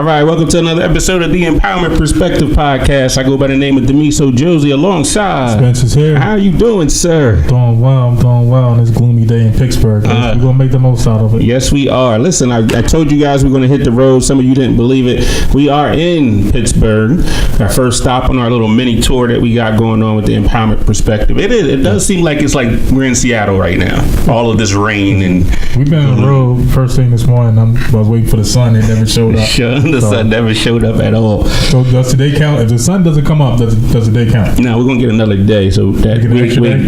All right, welcome to another episode of the Empowerment Perspective Podcast. I go by the name of Demiso Josie alongside Spencer's here. How you doing, sir? I'm doing well on this gloomy day in Pittsburgh. We're going to make the most out of it. Yes, we are. Listen, I told you guys we're going to hit the road. Some of you didn't believe it. We are in Pittsburgh. Our first stop on our little mini tour that we got going on with the Empowerment Perspective. It does seem like it's like we're in Seattle right now. All of this rain and... We've been on the road first thing this morning. I was waiting for the sun. It never showed up. The sun never showed up at all. So does today count? If the sun doesn't come up, does the day count? No, we're going to get another day. So that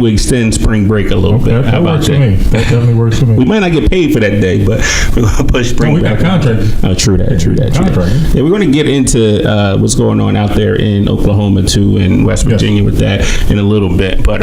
we extend spring break a little bit. That works for me. That definitely works for me. We might not get paid for that day, but we're going to push spring back. We got a contract. Oh, true that. Yeah, we're going to get into what's going on out there in Oklahoma, too, and West Virginia with that in a little bit. But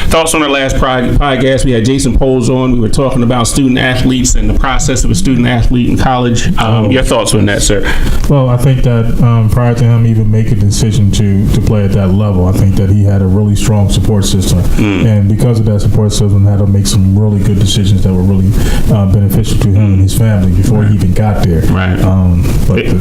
thoughts on our last podcast, we had Jason Poles on. We were talking about student athletes and the process of a student athlete in college. Your thoughts on that, sir? Well, I think that prior to him even making a decision to play at that level, I think that he had a really strong support system. And because of that support system, had to make some really good decisions that were really beneficial to him and his family before he even got there. Right.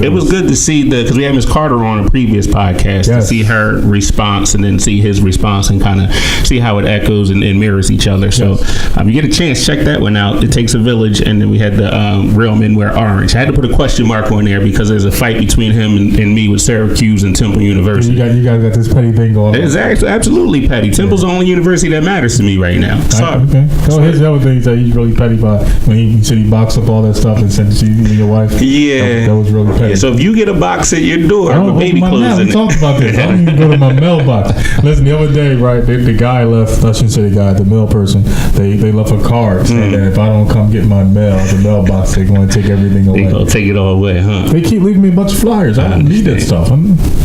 It was good to see because we had Ms. Carter on a previous podcast to see her response and then see his response and kind of see how it echoes and mirrors each other. So you get a chance, check that one out. It Takes a Village. And then we had the Real Men Wear Orange. I had to put a question mark on there because there's a fight between him and me with Syracuse and Temple University. You guys got this petty thing going on. It's absolutely petty. Temple's the only university that matters to me right now. Sorry. Okay. So here's the other thing that he's really petty about when he said he boxed up all that stuff and sent it to you and your wife. Yeah. That was really petty. Yeah, so if you get a box at your door with baby clothes in it. We talked about this. I don't even go to my mailbox. Listen, the other day, right, the guy left, I shouldn't say the guy, the mail person, they left a card saying that if I don't come get my mail, the mailbox, they're going to take everything away. They're going to take it all away, huh? They keep leaving me a bunch of flyers. I don't need that stuff.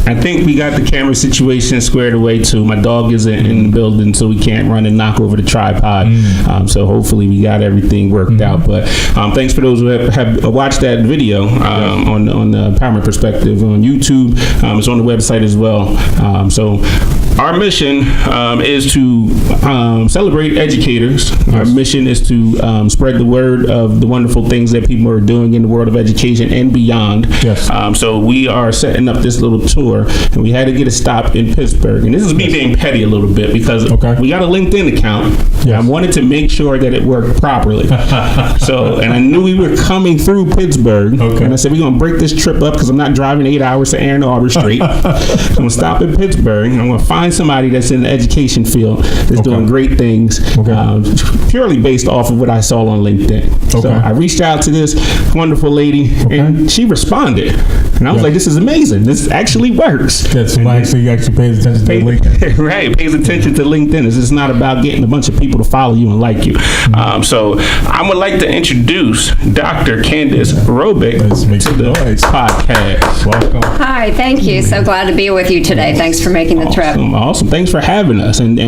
I think we got the camera situation squared away too. My dog isn't in the building, so we can't run and knock over the tripod. So hopefully we got everything worked out. But thanks for those who have watched that video on the Empowerment Perspective on YouTube. It's on the website as well. So our mission is to celebrate educators. Yes. Our mission is to spread the word of the wonderful things that people are doing in the world of education and beyond. Yes. So we are setting up this little tour, and we had to get a stop in Pittsburgh. And this is me being petty a little bit because we got a LinkedIn account. Yes. I wanted to make sure that it worked properly. And I knew we were coming through Pittsburgh. And I said, we're going to break this trip up because I'm not driving 8 hours to Ann Arbor Street. I'm going to stop in Pittsburgh, and I'm going to find somebody that's in the education field that's doing great things, purely based off of what I saw on LinkedIn. So I reached out to this wonderful lady, and she responded. And I was like, this is amazing. This actually works. Somebody actually pays attention to LinkedIn. Right, pays attention to LinkedIn. It's just not about getting a bunch of people to follow you and like you. So I would like to introduce Dr. Candace Robick to the podcast. Welcome. Hi, thank you. So glad to be with you today. Thanks for making the trip. Awesome. Thanks for having us and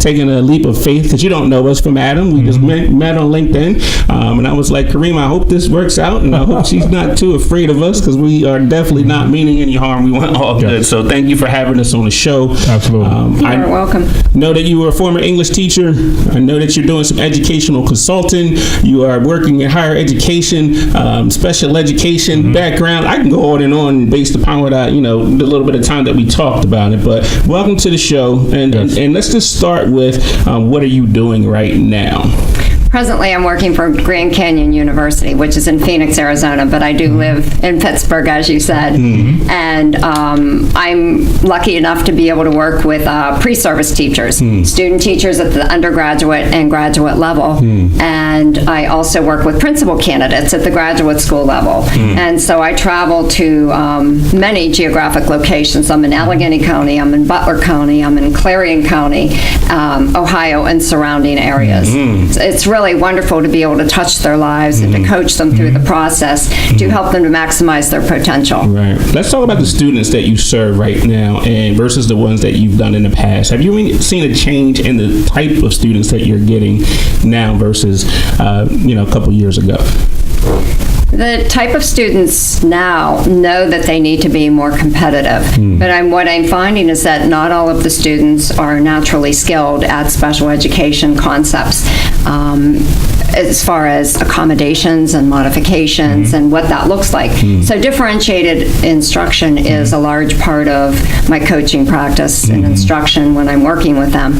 taking a leap of faith because you don't know us from Adam. We just met on LinkedIn. And I was like, Kareem, I hope this works out. And I hope she's not too afraid of us because we are definitely not meaning any harm. We want all good. So thank you for having us on the show. Absolutely. You're welcome. Know that you were a former English teacher. I know that you're doing some educational consulting. You are working in higher education, special education background. I can go on and on based upon what the little bit of time that we talked about it. But welcome to the show. And let's just start with what are you doing right now? Presently, I'm working for Grand Canyon University, which is in Phoenix, Arizona, but I do live in Pittsburgh, as you said. And I'm lucky enough to be able to work with pre-service teachers, student teachers at the undergraduate and graduate level. And I also work with principal candidates at the graduate school level. And so I travel to many geographic locations. I'm in Allegheny County, I'm in Butler County, I'm in Clarion County, Ohio, and surrounding areas. It's really wonderful to be able to touch their lives and to coach them through the process to help them to maximize their potential. Right. Let's talk about the students that you serve right now and versus the ones that you've done in the past. Have you seen a change in the type of students that you're getting now versus a couple years ago? The type of students now know that they need to be more competitive. But what I'm finding is that not all of the students are naturally skilled at special education concepts. as far as accommodations and modifications and what that looks like. So differentiated instruction is a large part of my coaching practice and instruction when I'm working with them.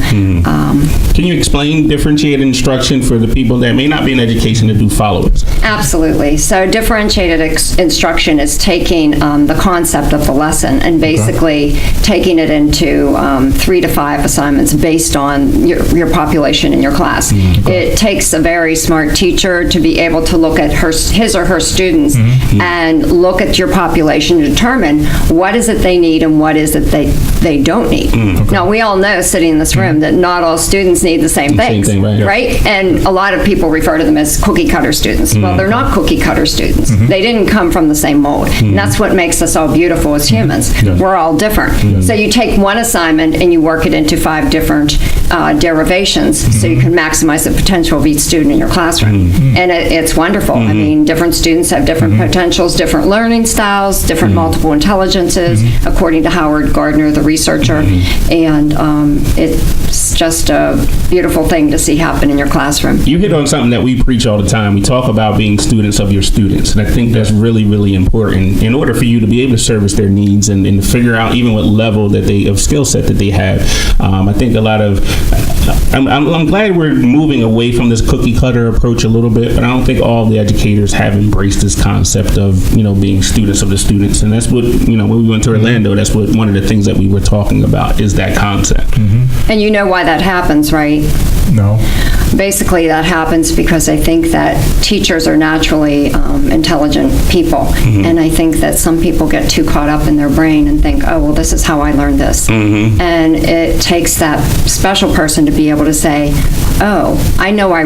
Can you explain differentiated instruction for the people that may not be in education to do follow-ups? Absolutely. So differentiated instruction is taking the concept of the lesson and basically taking it into 3 to 5 assignments based on your population in your class. It takes a very smart teacher to be able to look at his or her students and look at your population to determine what is it they need and what is it they don't need. Now, we all know sitting in this room that not all students need the same things, right? And a lot of people refer to them as cookie cutter students. Well, they're not cookie cutter students. They didn't come from the same mold. And that's what makes us all beautiful as humans. We're all different. So you take one assignment and you work it into 5 different derivations so you can maximize the potential of each student in your classroom. And it's wonderful. I mean, different students have different potentials, different learning styles, different multiple intelligences, according to Howard Gardner, the researcher. And it's just a beautiful thing to see happen in your classroom. You hit on something that we preach all the time. We talk about being students of your students. And I think that's really, really important in order for you to be able to service their needs and to figure out even what level that of skill set that they have. I think a lot of, I'm glad we're moving away from this cookie cutter approach a little bit, but I don't think all the educators have embraced this concept of, being students of the students. And that's what, when we went to Orlando, that's what one of the things that we were talking about is that concept. And you know why that happens, right? No. Basically, that happens because I think that teachers are naturally intelligent people. And I think that some people get too caught up in their brain and think, oh, well, this is how I learned this. And it takes that special person to be able to say, oh, I know I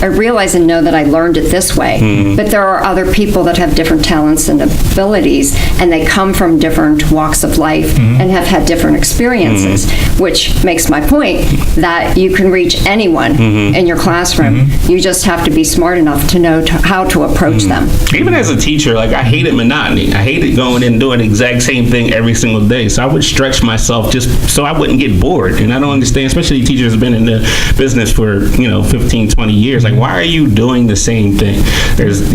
realize and know that I learned it this way, but there are other people that have different talents and abilities, and they come from different walks of life and have had different experiences, which makes my point that you can reach anyone in your classroom. You just have to be smart enough to know how to approach them. Even as a teacher, like, I hated monotony. I hated going in and doing the exact same thing every single day. So I would stretch myself just so I wouldn't get bored. And I don't understand, especially teachers have been in the business for 15, 20 years. Like, why are you doing the same thing? There's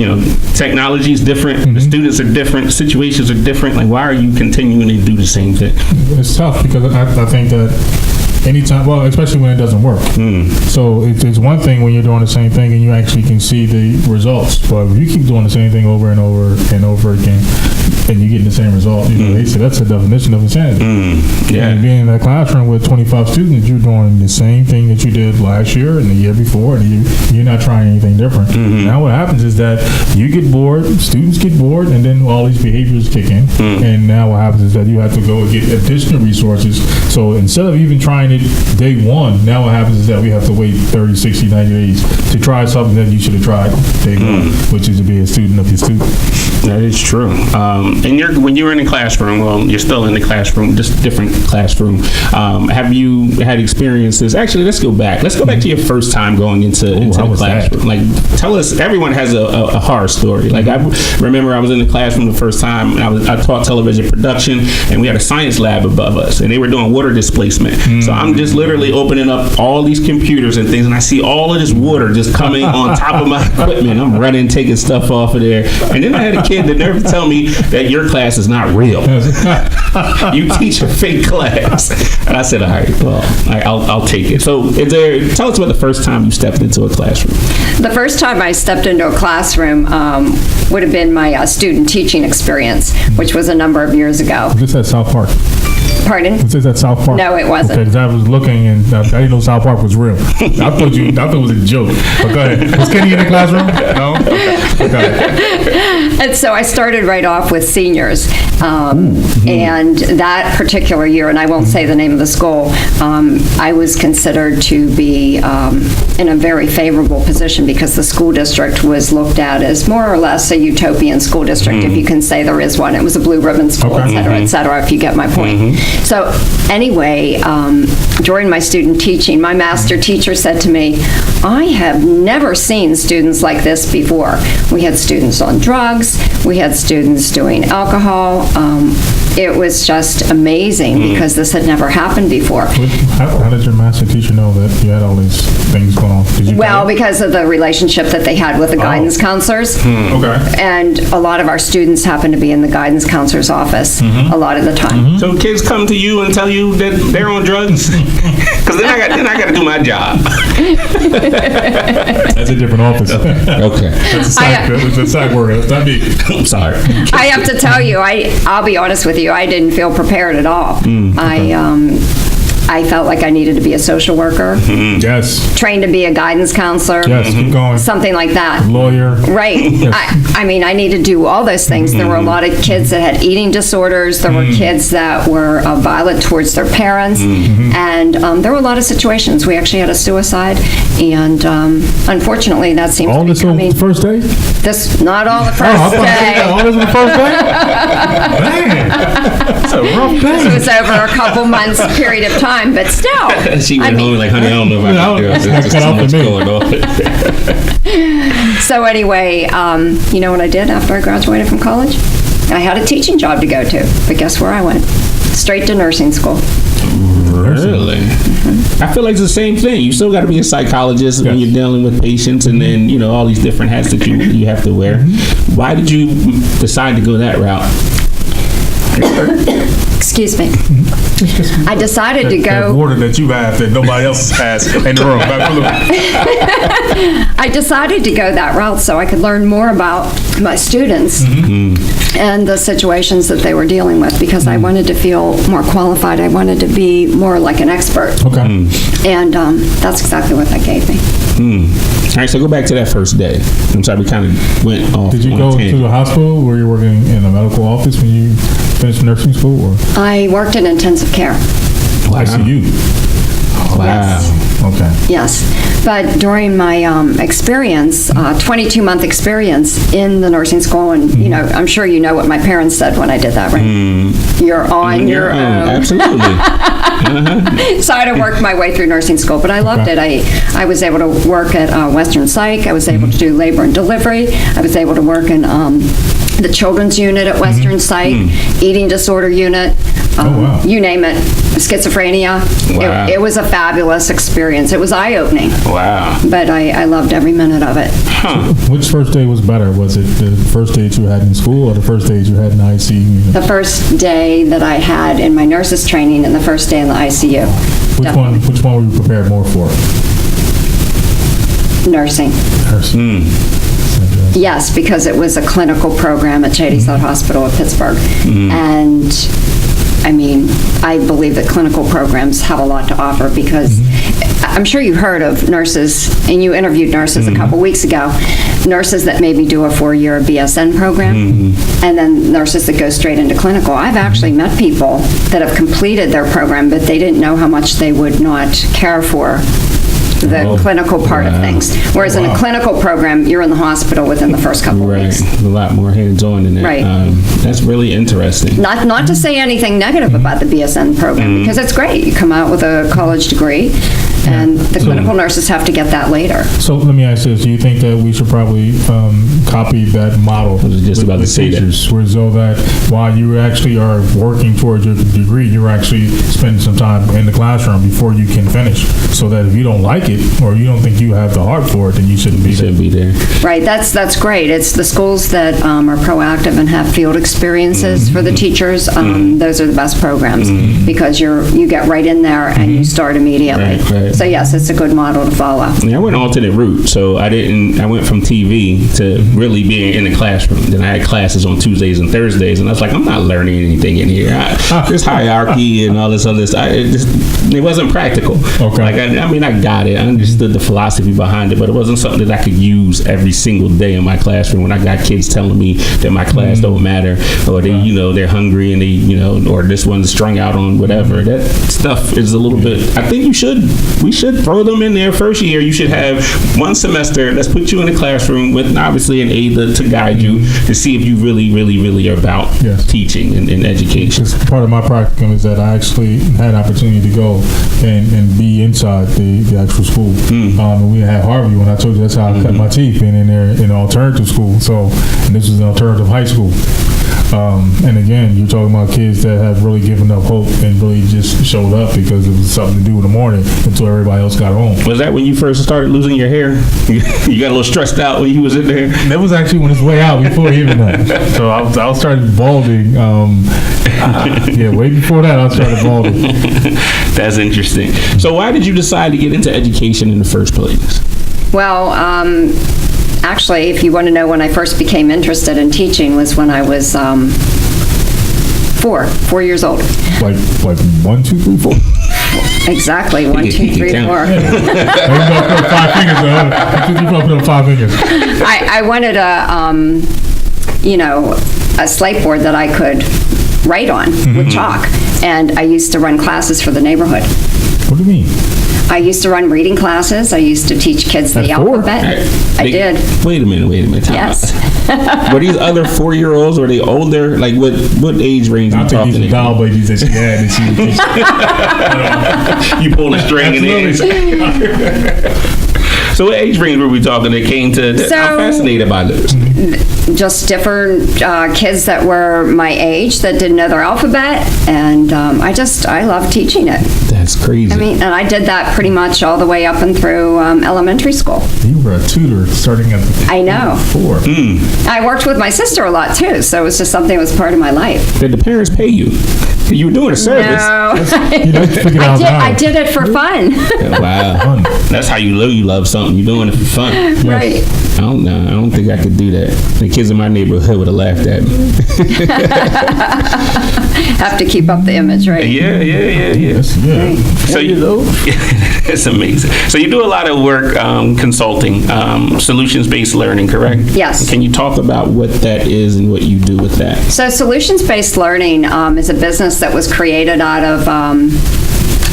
technology is different, the students are different, situations are different. Like, why are you continuing to do the same thing? It's tough because I think that anytime, well, especially when it doesn't work. So it's one thing when you're doing the same thing and you actually can see the results, but if you keep doing the same thing over and over and over again and you're getting the same result, they say that's the definition of insanity. And being in a classroom with 25 students, you're doing the same thing that you did last year and the year before, and you're not trying anything different. Now what happens is that you get bored, students get bored, and then all these behaviors kick in. And now what happens is that you have to go and get additional resources. So instead of even trying it day one, now what happens is that we have to wait 30, 60, 90 days to try something that you should have tried day one, which is to be a student of your student. That is true. And when you're in the classroom, well, you're still in the classroom, just different classroom. Have you had experiences? Actually, let's go back. Let's go back to your first time going into the classroom. Like, tell us. Everyone has a horror story. Like, I remember I was in the classroom the first time. And I taught television production, and we had a science lab above us, and they were doing water displacement. So I'm just literally opening up all these computers and things, and I see all of this water just coming on top of my equipment. I'm running, taking stuff off of there, and then I had a kid that nerve to tell me that your class is not real. You teach a fake class. And I said, all right, well, I'll take it. So tell us about the first time you stepped into a classroom. The first time I stepped into a classroom would have been my student teaching experience, which was a number of years ago. This at South Park. Pardon? Is this at South Park? No, it wasn't. Okay, because I was looking and I didn't know South Park was real. I thought it was a joke. But go ahead. Was Kenny in the classroom? No? Okay. And so I started right off with seniors. And that particular year, and I won't say the name of the school, I was considered to be in a very favorable position because the school district was looked at as more or less a utopian school district, if you can say there is one. It was a blue ribbon school, et cetera, if you get my point. So anyway, during my student teaching, my master teacher said to me, I have never seen students like this before. We had students on drugs, we had students doing alcohol, it was just amazing because this had never happened before. How did your master teacher know that you had all these things going on? Did you Well, because of the relationship that they had with the guidance counselors. Okay. And a lot of our students happen to be in the guidance counselor's office a lot of the time. So kids come to you and tell you that they're on drugs? Because then I got to do my job. That's a different office. Okay. That's a side word. That's not me. I'm sorry. I have to tell you, I'll be honest with you, I didn't feel prepared at all. I felt like I needed to be a social worker, Yes. trained to be a guidance counselor, Yes. Keep going. something like that. Lawyer. Right. Yes. I mean, I need to do all those things. There were a lot of kids that had eating disorders. There were kids that were violent towards their parents. And there were a lot of situations. We actually had a suicide. And unfortunately, that seems All to be this on coming. the first day? This, not all the I first thought you said day. all this on the first day? Man, that's a rough It day. was over a couple months period of time, but still. She went I mean- home like, honey, I don't know if I can do it. There's just Cut too off much the meat. going on. So anyway, you know what I did after I graduated from college? I had a teaching job to go to, but guess where I went? Straight to nursing school. Really? I feel like it's the same thing. You still got to be a psychologist when you're dealing with patients, and then all these different hats that you have to wear. Why did you decide to go that route? Excuse me. I decided to That go. water that you have that nobody else has in the room. I decided to go that route so I could learn more about my students and the situations that they were dealing with, because I wanted to feel more qualified. I wanted to be more like an expert, Okay. and that's exactly what that gave me. All right, so go back to that first day. I'm sorry, we kind of went off. Did you on go a to tangent. the hospital where you're working in a medical office when you finished nursing school, or I worked in intensive care. ICU? Wow. Okay. Yes, but during my experience, 22-month experience in the nursing school, and I'm sure you know what my parents said when I did that, right? You're on your own. Absolutely. So I had to work my way through nursing school, but I loved it. I was able to work at Western Psych. I was able to do labor and delivery. I was able to work in the children's unit at Western Psych, eating disorder unit, wow. you name it, schizophrenia. Wow. It was a fabulous experience. It was eye-opening, Wow. but I loved every minute of it. Which first day was better? Was it the first day that you had in school or the first day that you had in ICU? The first day that I had in my nurse's training and the first day in the ICU. Which one were you prepared more for? Nursing. Nursing. Yes, because it was a clinical program at Shady Side Hospital of Pittsburgh. And I mean, I believe that clinical programs have a lot to offer, because I'm sure you've heard of nurses, and you interviewed nurses a couple weeks ago, nurses that maybe do a 4-year BSN program, and then nurses that go straight into clinical. I've actually met people that have completed their program, but they didn't know how much they would not care for the clinical part of things. Whereas in a clinical program, you're in the hospital within the first couple of Right. weeks. A lot more hands-on than that. Right. That's really interesting. Not to say anything negative about the BSN program, because it's great. You come out with a college degree, and the clinical nurses have to get that later. So let me ask this: do you think that we should probably copy that model? I was just about to say that. teachers, where so that while you actually are working towards your degree, you're actually spending some time in the classroom before you can finish. So that if you don't like it or you don't think you have the heart for it, then you shouldn't be You there. shouldn't be there. Right, that's great. It's the schools that are proactive and have field experiences for the teachers. Those are the best programs, because you get right in there and you start immediately. Right. So yes, it's a good model to follow. I went an alternate route, so I went from TV to really being in the classroom. Then I had classes on Tuesdays and Thursdays, and I was like, I'm not learning anything in here. This hierarchy and all this other stuff, it wasn't practical. Okay. Like, I mean, I got it. I understood the philosophy behind it, but it wasn't something that I could use every single day in my classroom when I got kids telling me that my class don't matter, or they, they're hungry and they, or this one's strung out on whatever. That stuff is a little bit, I think we we should throw them in there first year. You should have one semester. Let's put you in a classroom with obviously an aide to guide you to see if you really are about teaching and education. Part of my practicum is that I actually had an opportunity to go and be inside the actual school. And we had Harvey when I told you that's how I cut my teeth, being in there in an alternative school. So, and this was an alternative high school. And again, you're talking about kids that have really given up hope and really just showed up because it was something to do in the morning until everybody else got home. Was that when you first started losing your hair? You got a little stressed out when you was in there? That was actually when it's way out before even that. So I started balding. Way before that I started balding. That's interesting. So why did you decide to get into education in the first place? Well, actually, if you want to know when I first became interested in teaching was when I was 4 years old. Like 1, 2, 3, 4? Exactly, 1, 2, 3, 4. Put 5 fingers on. Put 5 fingers. I wanted a slate board that I could write on with chalk, and I used to run classes for the neighborhood. What do you mean? I used to run reading classes. I used to teach kids the alphabet. I did. Wait a minute. Yes. Were these other 4-year-olds? Were they older? Like what age range are you talking? I think these are doll babies that she had and she You pulled a string in there. So what age range were we talking that came to? I'm fascinated by this. Just different kids that were my age that didn't know their alphabet, and I love teaching it. That's crazy. I mean, and I did that pretty much all the way up and through elementary school. You were a tutor starting at I know. 4. I worked with my sister a lot too, so it was just something that was part of my life. Did the parents pay you? You were doing a service. No. I did it for fun. Wow. That's how you love something. You're doing it for fun. Right. I don't know. I don't think I could do that. The kids in my neighborhood would have laughed at me. Have to keep up the image, right? Yeah. Yes, yeah. Right. So it's amazing. So you do a lot of work consulting, solutions-based learning, correct? Yes. Can you talk about what that is and what you do with that? So solutions-based learning is a business that was created out of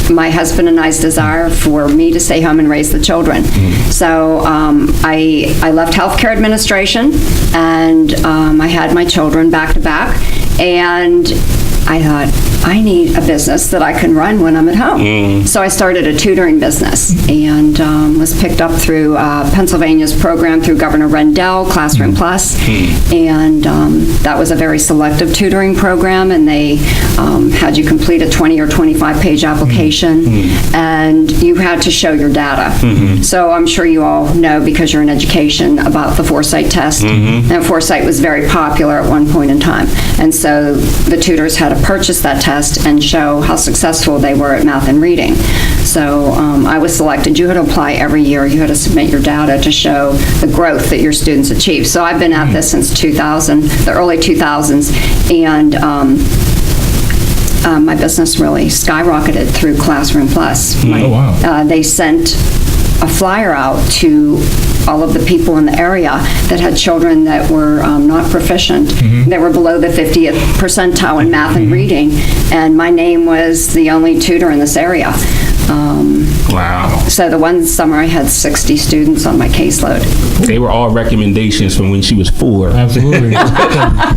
my husband and I's desire for me to stay home and raise the children. So I left healthcare administration, and I had my children back to back, and I thought, I need a business that I can run when I'm at home. So I started a tutoring business and was picked up through Pennsylvania's program through Governor Rendell, Classroom Plus. And that was a very selective tutoring program, and they had you complete a 20 or 25-page application, and you had to show your data. So I'm sure you all know, because you're in education, about the Foresight test. And Foresight was very popular at one point in time. And so the tutors had to purchase that test and show how successful they were at math and reading. So I was selected. You had to apply every year. You had to submit your data to show the growth that your students achieved. So I've been at this since 2000, the early 2000s, and my business really skyrocketed through Classroom Plus. Oh, wow. They sent a flyer out to all of the people in the area that had children that were not proficient, that were below the 50th percentile in math and reading, and my name was the only tutor in this area. Wow. So the one summer I had 60 students on my caseload. They were all recommendations from when she was 4. Absolutely.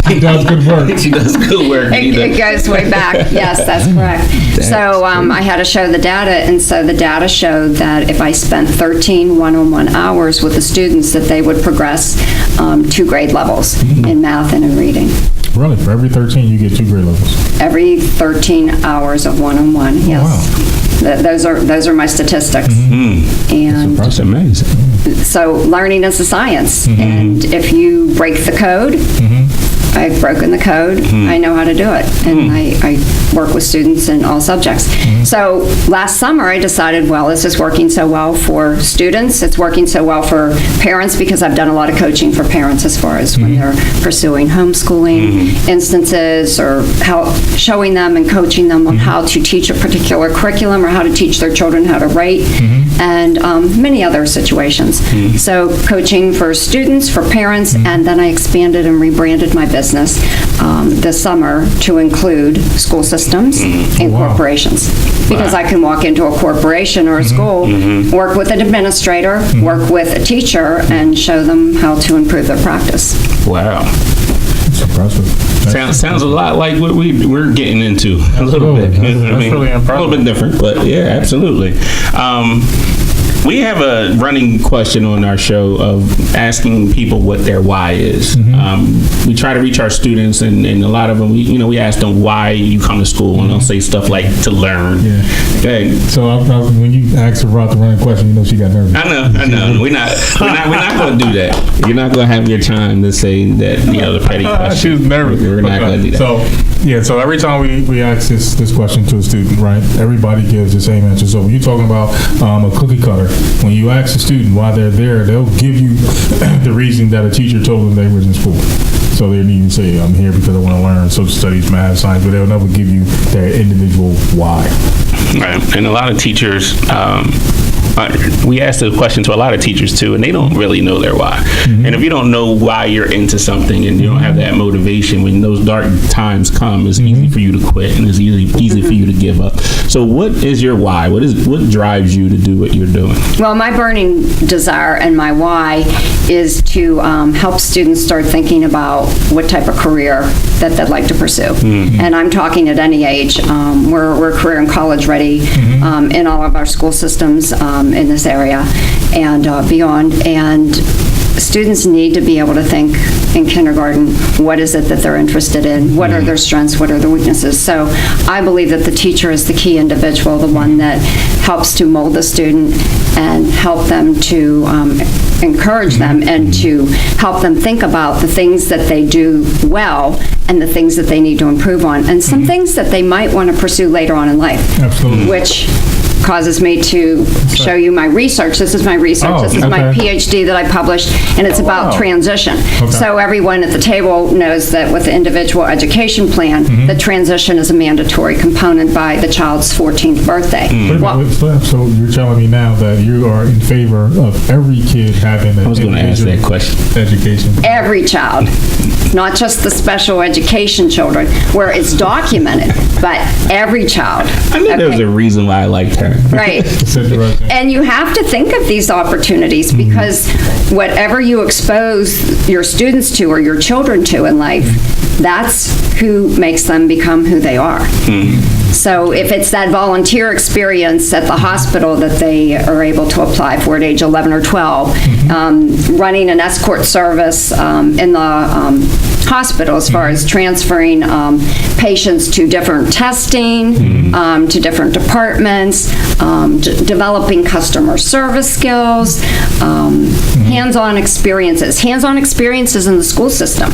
She does good work. She does good work. It goes way back. Yes, that's correct. So I had to show the data, and so the data showed that if I spent 13 one-on-one hours with the students, that they would progress 2 grade levels in math and in reading. Really? For every 13, you get 2 grade levels? Every 13 hours of one-on-one, yes. Wow. Those are my statistics. And That's amazing. so learning is a science. And if you break the code, I've broken the code. I know how to do it. And I work with students in all subjects. So last summer I decided, well, this is working so well for students. It's working so well for parents, because I've done a lot of coaching for parents as far as when they're pursuing homeschooling instances, or how showing them and coaching them on how to teach a particular curriculum, or how to teach their children how to write, and many other situations. So coaching for students, for parents, and then I expanded and rebranded my business business this summer to include school systems and corporations. Because I can walk into a corporation or a school, work with an administrator, work with a teacher, and show them how to improve their practice. Wow. It's impressive. Sounds a lot like what we're getting into a little bit. That's really impressive. A little bit different, but yeah, absolutely. We have a running question on our show of asking people what their why is. We try to reach our students, and a lot of them, we ask them why you come to school, and they'll say stuff like to learn. Yeah. Okay. So when you asked her about the running question, she got nervous. I know. We're not going to do that. You're not going to have your time to say that, the petty question. She was nervous. We're not going to do that. So every time we ask this question to a student, right, everybody gives the same answer. So when you're talking about a cookie cutter, when you ask a student why they're there, they'll give you the reason that a teacher told them they were in school. So they need to say, I'm here because I want to learn social studies, math, science, but they'll never give you their individual why. Right. And a lot of teachers, we asked the question to a lot of teachers too, and they don't really know their why. And if you don't know why you're into something and you don't have that motivation, when those dark times come, it's easy for you to quit, and it's easy for you to give up. So what is your why? What drives you to do what you're doing? Well, my burning desire and my why is to help students start thinking about what type of career that they'd like to pursue. And I'm talking at any age. We're career and college ready in all of our school systems in this area and beyond. And students need to be able to think in kindergarten, what is it that they're interested in? What are their strengths? What are their weaknesses? So I believe that the teacher is the key individual, the one that helps to mold the student and help them to encourage them and to help them think about the things that they do well and the things that they need to improve on, and some things that they might want to pursue later on in life. Absolutely. Which causes me to show you my research. This is my research. This is my PhD that I published, and it's about transition. So everyone at the table knows that with the individual education plan, the transition is a mandatory component by the child's 14th birthday. So you're telling me now that you are in favor of every kid having an individual education? Every child, not just the special education children, where it's documented, but every child. I knew there was a reason why I liked her. Right. And you have to think of these opportunities because whatever you expose your students to or your children to in life, that's who makes them become who they are. So if it's that volunteer experience at the hospital that they are able to apply for at age 11 or 12, running an escort service in the hospital as far as transferring patients to different testing, to different departments, developing customer service skills, hands-on experiences in the school system,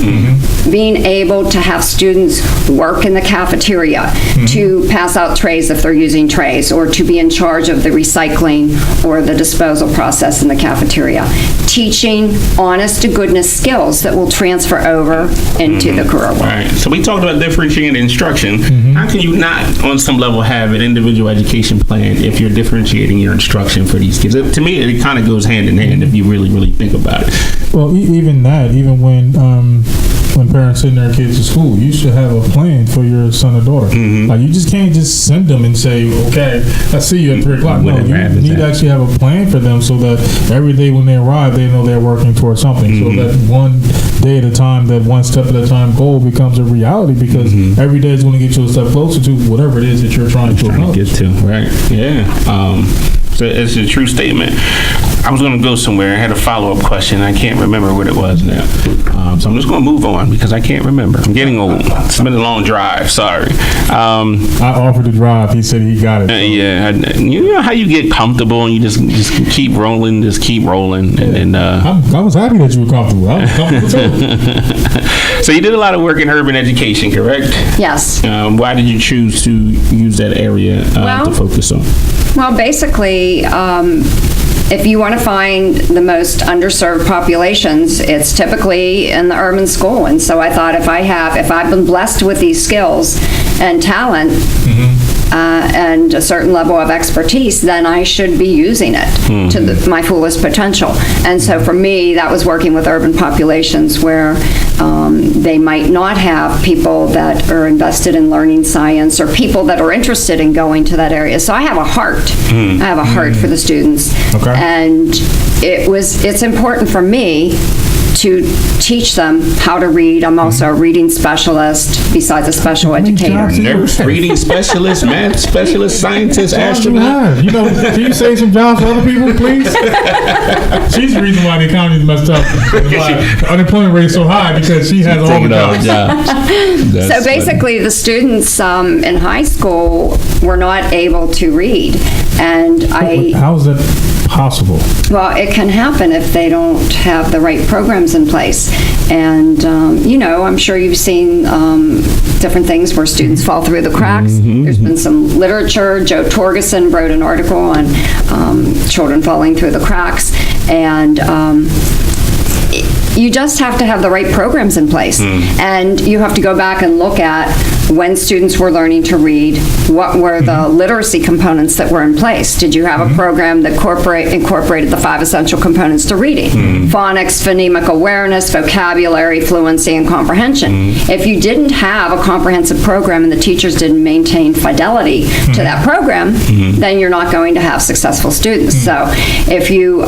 being able to have students work in the cafeteria, to pass out trays if they're using trays, or to be in charge of the recycling or the disposal process in the cafeteria. Teaching honest-to-goodness skills that will transfer over into the career world. Right. So we talked about differentiated instruction. How can you not, on some level, have an individual education plan if you're differentiating your instruction for these kids? To me, it kind of goes hand in hand if you really, really think about it. Well, even when parents send their kids to school, you should have a plan for your son or daughter. Like, you just can't just send them and say, okay, I see you at 3 o'clock. No, you need to actually have a plan for them so that every day when they arrive, they know they're working towards something. So that one day at a time, that one step at a time goal becomes a reality, because every day is going to get you a step closer to whatever it is that you're trying to get to. Right. Yeah. So it's a true statement. I was going to go somewhere. I had a follow-up question. I can't remember what it was now. So I'm just going to move on because I can't remember. I'm getting old. It's been a long drive. Sorry. I offered to drive. He said he got it. So. Yeah. You know how you get comfortable and you just keep rolling, and I was happy that you were comfortable. I was comfortable too. So you did a lot of work in urban education, correct? Yes. Why did you choose to use that area to focus on? Well, basically, if you want to find the most underserved populations, it's typically in the urban school. And so I thought if I've been blessed with these skills and talent, and a certain level of expertise, then I should be using it to my fullest potential. And so for me, that was working with urban populations where they might not have people that are invested in learning science or people that are interested in going to that area. So I have a heart. I have a heart for the students. Okay. And it's important for me to teach them how to read. I'm also a reading specialist besides a special educator. Nurse, reading specialist, math specialist, scientist, astronaut. You know, can you say some jobs for other people, please? She's the reason why the economy is messed up. And why unemployment rate is so high, because she has all the jobs. So basically, the students in high school were not able to read. And How is that possible? Well, it can happen if they don't have the right programs in place. And, I'm sure you've seen different things where students fall through the cracks. There's been some literature. Joe Torgeson wrote an article on children falling through the cracks. And you just have to have the right programs in place. And you have to go back and look at when students were learning to read, what were the literacy components that were in place? Did you have a program that incorporated the 5 essential components to reading? Phonics, phonemic awareness, vocabulary, fluency, and comprehension. If you didn't have a comprehensive program and the teachers didn't maintain fidelity to that program, then you're not going to have successful students. So if you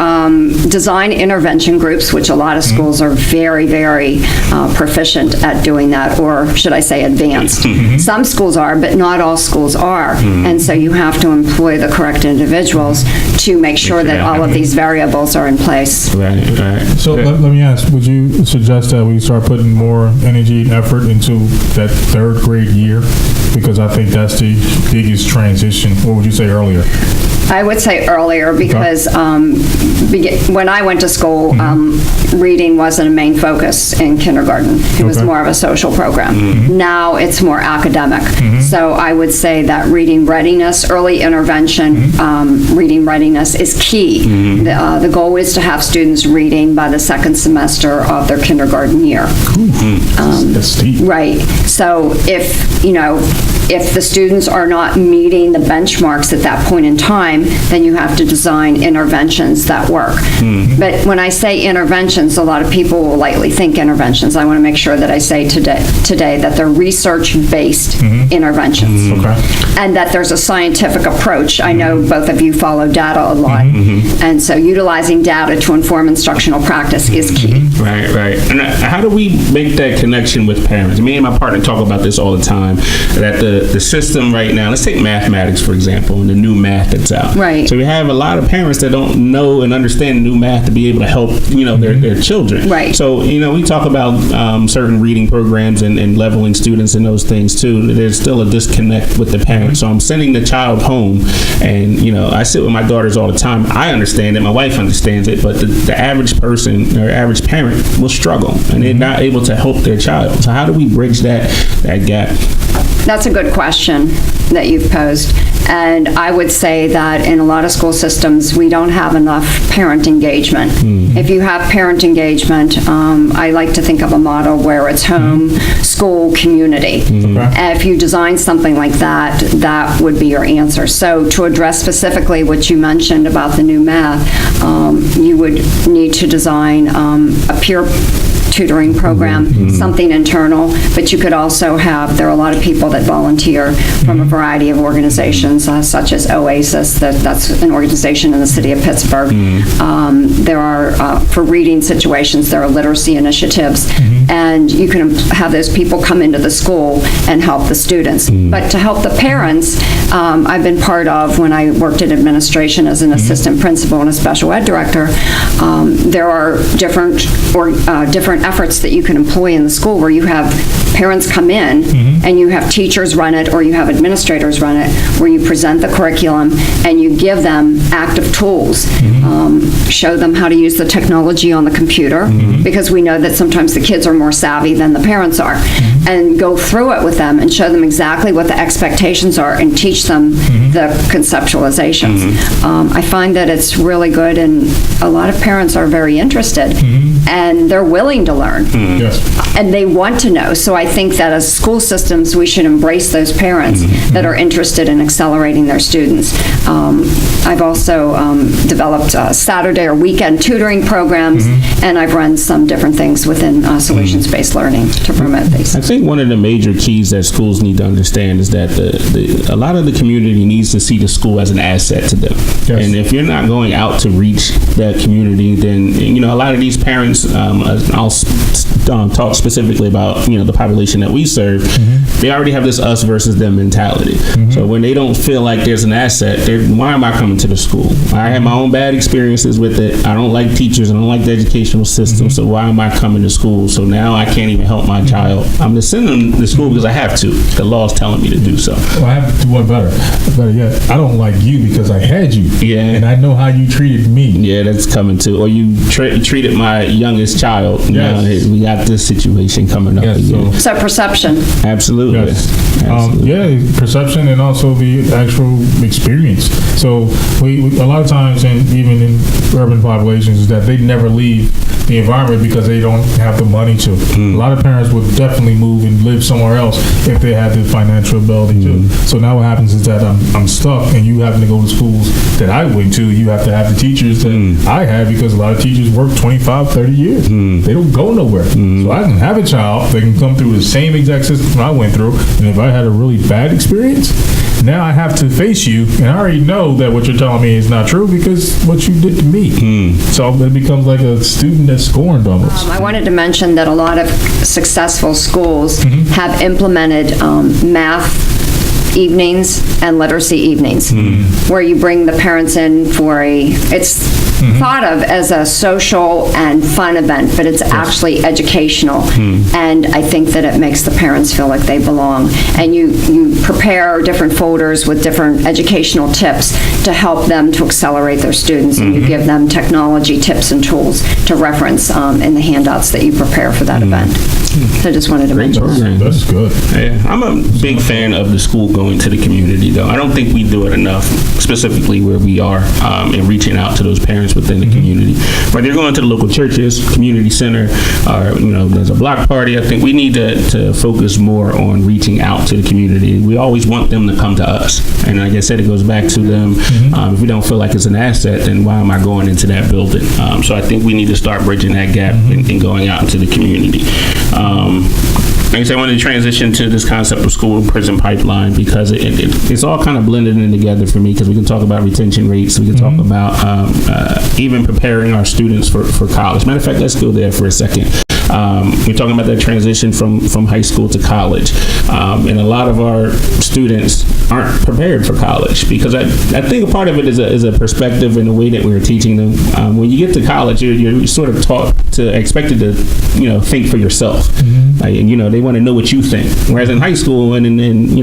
design intervention groups, which a lot of schools are very, very proficient at doing that, or should I say advanced. Some schools are, but not all schools are. And so you have to employ the correct individuals to make sure that all of these variables are in place. Right. So let me ask, would you suggest that we start putting more energy and effort into that 3rd grade year? Because I think that's the biggest transition. What would you say earlier? I would say earlier because when I went to school, reading wasn't a main focus in kindergarten. It was more of a social program. Now it's more academic. So I would say that reading readiness, early intervention, reading readiness is key. The goal is to have students reading by the 2nd semester of their kindergarten year. That's steep. Right. So if the students are not meeting the benchmarks at that point in time, then you have to design interventions that work. But when I say interventions, a lot of people will lightly think interventions. I want to make sure that I say today that they're research-based interventions. And that there's a scientific approach. I know both of you follow data a lot. And so utilizing data to inform instructional practice is key. Right. And how do we make that connection with parents? Me and my partner talk about this all the time, that the system right now, let's take mathematics, for example, and the new math that's out. Right. So we have a lot of parents that don't know and understand new math to be able to help, their children. Right. So, we talk about certain reading programs and leveling students and those things too. There's still a disconnect with the parents. So I'm sending the child home and, I sit with my daughters all the time. I understand it. My wife understands it. But the average person or average parent will struggle and they're not able to help their child. So how do we bridge that gap? That's a good question that you've posed. And I would say that in a lot of school systems, we don't have enough parent engagement. If you have parent engagement, I like to think of a model where it's home, school, community. If you design something like that, that would be your answer. So to address specifically what you mentioned about the new math, you would need to design a peer tutoring program, something internal, but you could also there are a lot of people that volunteer from a variety of organizations, such as OASIS, that's an organization in the city of Pittsburgh. There are, for reading situations, there are literacy initiatives, and you can have those people come into the school and help the students. But to help the parents, I've been part of, when I worked in administration as an assistant principal and a special ed director, there are different efforts that you can employ in the school where you have parents come in and you have teachers run it or you have administrators run it, where you present the curriculum and you give them active tools, show them how to use the technology on the computer, because we know that sometimes the kids are more savvy than the parents are, and go through it with them and show them exactly what the expectations are and teach them the conceptualizations. I find that it's really good, and a lot of parents are very interested. and they're willing to learn. Yes. And they want to know. So I think that as school systems, we should embrace those parents that are interested in accelerating their students. I've also developed Saturday or weekend tutoring programs, and I've run some different things within solutions-based learning to promote these. I think one of the major keys that schools need to understand is that a lot of the community needs to see the school as an asset to them. Yes. And if you're not going out to reach that community, then, a lot of these parents, I'll talk specifically about, the population that we serve, they already have this us versus them mentality. So when they don't feel like there's an asset, why am I coming to the school? I had my own bad experiences with it. I don't like teachers. I don't like the educational system. So why am I coming to school? So now I can't even help my child. I'm just sending them to school because I have to. The law's telling me to do so. Well, I have to do one better. Better yet, I don't like you because I had you. Yeah. And I know how you treated me. Yeah, that's coming too. Or you treated my youngest child. Yes. Now we got this situation coming up again. So perception. Absolutely. Yes. Absolutely. Perception and also the actual experience. So we a lot of times, and even in urban populations, is that they never leave the environment because they don't have the money to. A lot of parents would definitely move and live somewhere else if they had the financial ability to. So now what happens is that I'm stuck, and you happen to go to schools that I went to. You have to have the teachers that I had, because a lot of teachers work 25, 30 years. They don't go nowhere. So I can have a child that can come through the same exact system I went through, and if I had a really bad experience, now I have to face you, and I already know that what you're telling me is not true because what you did to me. So it becomes like a student that's scorned almost. I wanted to mention that a lot of successful schools have implemented math evenings and literacy evenings, where you bring the parents in for it's thought of as a social and fun event, but it's actually educational. And I think that it makes the parents feel like they belong. And you prepare different folders with different educational tips to help them to accelerate their students, and you give them technology tips and tools to reference in the handouts that you prepare for that event. So I just wanted to mention that. That's good. Yeah, I'm a big fan of the school going to the community, though. I don't think we do it enough, specifically where we are, and reaching out to those parents within the community. Whether you're going to the local churches, community center, or there's a block party, I think we need to focus more on reaching out to the community. We always want them to come to us, and like I said, it goes back to them. If we don't feel like it's an asset, then why am I going into that building? So I think we need to start bridging that gap and going out into the community. Like I said, I wanted to transition to this concept of school and prison pipeline, because it's all kind of blended in together for me, because we can talk about retention rates, we can talk about even preparing our students for college. Matter of fact, let's go there for a second. We're talking about that transition from high school to college, and a lot of our students aren't prepared for college, because I think a part of it is a perspective in the way that we're teaching them. When you get to college, you're sort of expected to think for yourself. They want to know what you think. Whereas in high school and in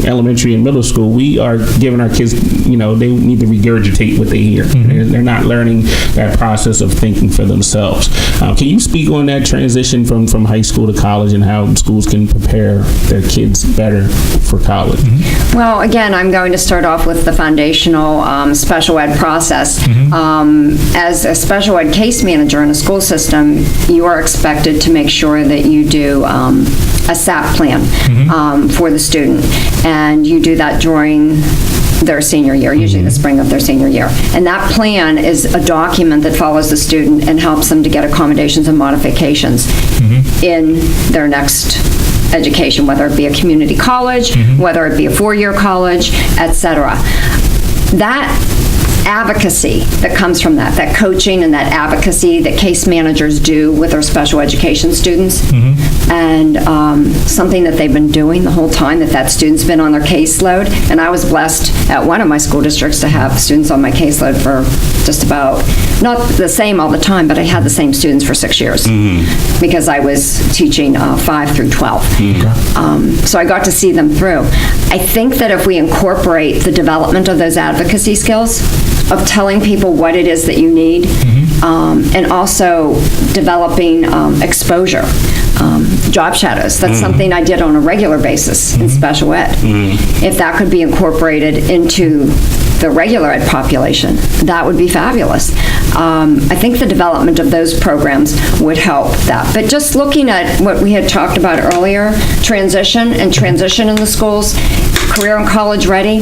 elementary and middle school, we are giving our kids, they need to regurgitate what they hear. They're not learning that process of thinking for themselves. Can you speak on that transition from high school to college, and how schools can prepare their kids better for college? Well, again, I'm going to start off with the foundational special ed process. As a special ed case manager in a school system, you are expected to make sure that you do a SAP plan for the student, and you do that during their senior year, usually the spring of their senior year. And that plan is a document that follows the student and helps them to get accommodations and modifications in their next education, whether it be a community college, whether it be a four-year college, etc. That advocacy that comes from that coaching and that advocacy that case managers do with their special education students, and something that they've been doing the whole time, that student's been on their caseload. And I was blessed at one of my school districts to have students on my caseload for just about, not the same all the time, but I had the same students for 6 years because I was teaching 5 through 12. So I got to see them through. I think that if we incorporate the development of those advocacy skills, of telling people what it is that you need, and also developing exposure, job shadows. That's something I did on a regular basis in special ed. If that could be incorporated into the regular ed population, that would be fabulous. I think the development of those programs would help that. But just looking at what we had talked about earlier, transition in the schools, career and college ready,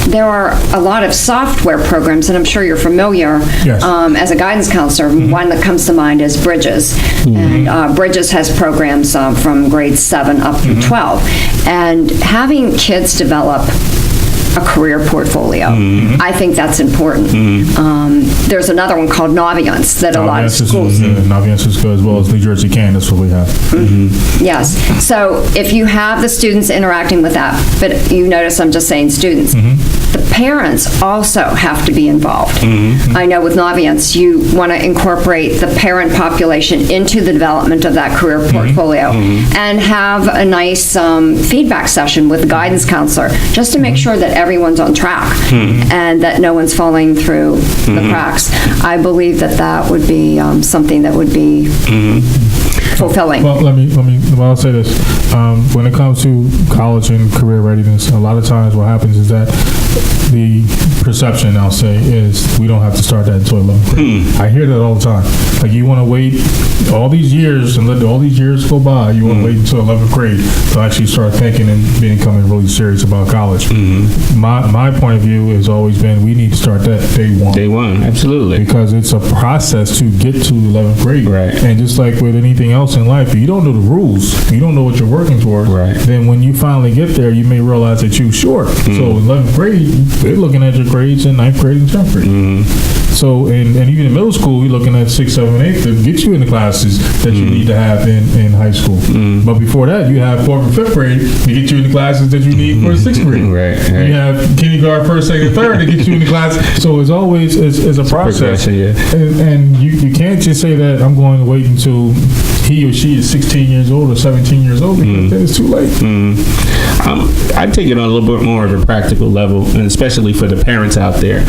there are a lot of software programs, and I'm sure you're familiar. Yes. As a guidance counselor, one that comes to mind is Bridges. And Bridges has programs from grade 7 up through 12. And having kids develop a career portfolio, I think that's important. There's another one called Naviance that a lot of schools... Naviance is good, as well as New Jersey Can. That's what we have. Yes. So if you have the students interacting with that, but you notice I'm just saying students, the parents also have to be involved. I know with Naviance, you want to incorporate the parent population into the development of that career portfolio and have a nice feedback session with the guidance counselor just to make sure that everyone's on track and that no one's falling through the cracks. I believe that would be something that would be fulfilling. Well, I'll say this. When it comes to college and career readiness, a lot of times what happens is that the perception, I'll say, is we don't have to start that until 11th grade. I hear that all the time. Like, you want to wait all these years and let all these years go by. You want to wait until 11th grade to actually start thinking and becoming really serious about college. My point of view has always been we need to start that day one. Day one, absolutely. Because it's a process to get to 11th grade. Right. And just like with anything else in life, if you don't know the rules, you don't know what you're working toward, then when you finally get there, you may realize that you're short. So 11th grade, they're looking at your grades in 9th grade and 10th grade. So, and even in middle school, we're looking at 6th, 7th, and 8th to get you in the classes that you need to have in high school. But before that, you have 4th and 5th grade to get you in the classes that you need for the 6th grade. You have kindergarten, 1st, 2nd, 3rd to get you in the class. So it's always is a process. And you can't just say that I'm going to wait until he or she is 16 years old or 17 years old because then it's too late. I take it on a little bit more of a practical level, and especially for the parents out there.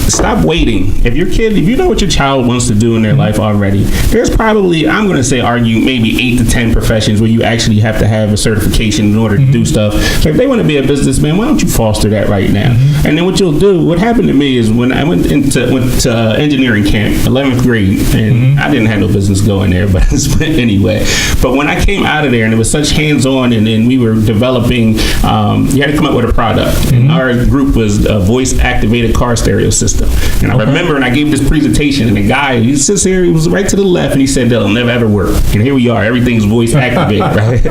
Stop waiting. If you know what your child wants to do in their life already, there's probably, I'm going to say, maybe 8 to 10 professions where you actually have to have a certification in order to do stuff. So if they want to be a businessman, why don't you foster that right now? And then what happened to me is when I went to engineering camp, 11th grade, and I didn't have no business going there, but anyway. But when I came out of there, and it was such hands-on, and then we were developing, you had to come up with a product. And our group was a voice-activated car stereo system. And I remember, and I gave this presentation, and the guy, he sits here, he was right to the left, and he said, that'll never ever work. And here we are, everything's voice-activated, right?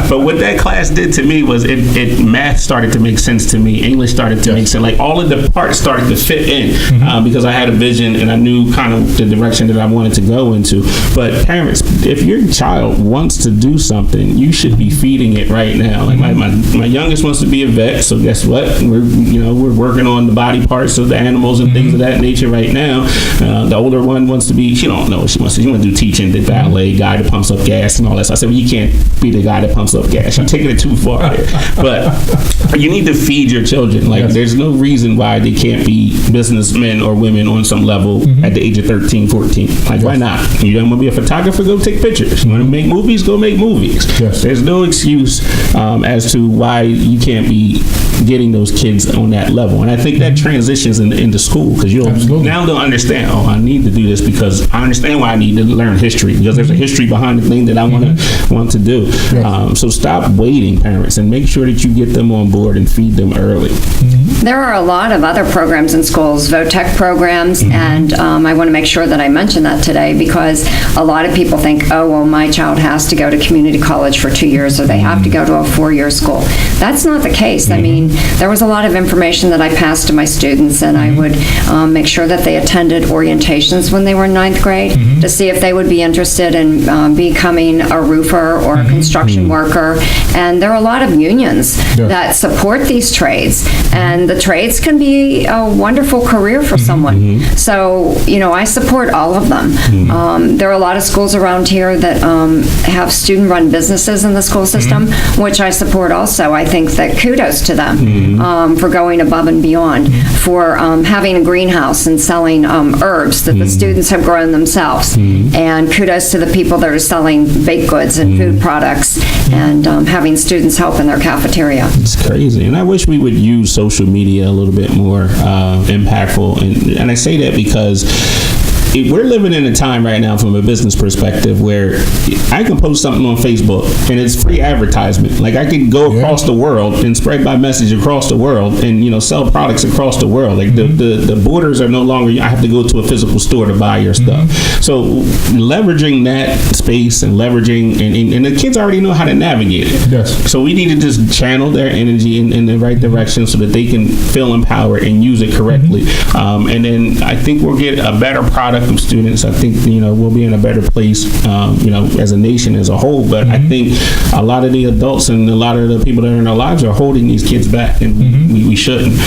But what that class did to me was math started to make sense to me. English started to make sense. Like, all of the parts started to fit in because I had a vision, and I knew kind of the direction that I wanted to go into. But parents, if your child wants to do something, you should be feeding it right now. Like my youngest wants to be a vet, so guess what? We're working on the body parts of the animals and things of that nature right now. The older one wants to be, she don't know what she wants to do. She wants to do teaching, the ballet guy that pumps up gas and all that. So I said, well, you can't be the guy that pumps up gas. You're taking it too far here. But you need to feed your children. Like, there's no reason why they can't be businessmen or women on some level at the age of 13, 14. Like, why not? You don't want to be a photographer? Go take pictures. You want to make movies? Go make movies. There's no excuse as to why you can't be getting those kids on that level. And I think that transitions into school, because you'll now they'll understand, I need to do this because I understand why I need to learn history, because there's a history behind the thing that I want to do. So stop waiting, parents, and make sure that you get them on board and feed them early. There are a lot of other programs in schools, VOTEC programs, and I want to make sure that I mention that today, because a lot of people think, my child has to go to community college for 2 years, or they have to go to a 4-year school. That's not the case. I mean, there was a lot of information that I passed to my students, and I would make sure that they attended orientations when they were in 9th grade to see if they would be interested in becoming a roofer or a construction worker. And there are a lot of unions that support these trades, and the trades can be a wonderful career for someone. So, I support all of them. There are a lot of schools around here that have student-run businesses in the school system, which I support also. I think that kudos to them for going above and beyond, for having a greenhouse and selling herbs that the students have grown themselves. And kudos to the people that are selling baked goods and food products and having students help in their cafeteria. It's crazy. And I wish we would use social media a little bit more impactful. And I say that because we're living in a time right now from a business perspective where I can post something on Facebook and it's free advertisement. Like I can go across the world and spread my message across the world and, you know, sell products across the world. Like the borders are no longer, I have to go to a physical store to buy your stuff. So leveraging that space and leveraging, and the kids already know how to navigate it. Yes. So we need to just channel their energy in the right direction so that they can feel empowered and use it correctly. And then I think we'll get a better product of students. I think, you know, we'll be in a better place, you know, as a nation as a whole. But I think a lot of the adults and a lot of the people that are in our lives are holding these kids back, and we shouldn't.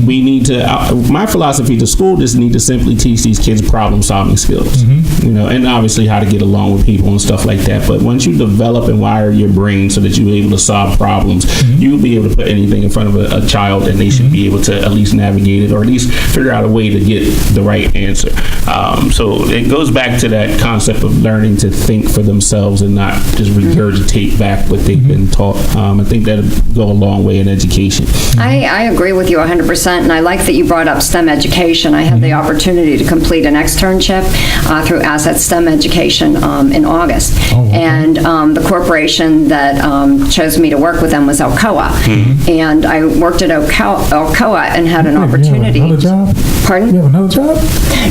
We need to, my philosophy, the school just need to simply teach these kids problem-solving skills, you know, and obviously how to get along with people and stuff like that. But once you develop and wire your brain so that you're able to solve problems, you'll be able to put anything in front of a child, and they should be able to at least navigate it, or at least figure out a way to get the right answer. So it goes back to that concept of learning to think for themselves and not just regurgitate back what they've been taught. I think that'll go a long way in education. I agree with you 100%, and I like that you brought up STEM education. I had the opportunity to complete an externship through Asset STEM Education in August. And the corporation that chose me to work with them was Alcoa. And I worked at Alcoa and had an opportunity. You have another job? Pardon? You have another job?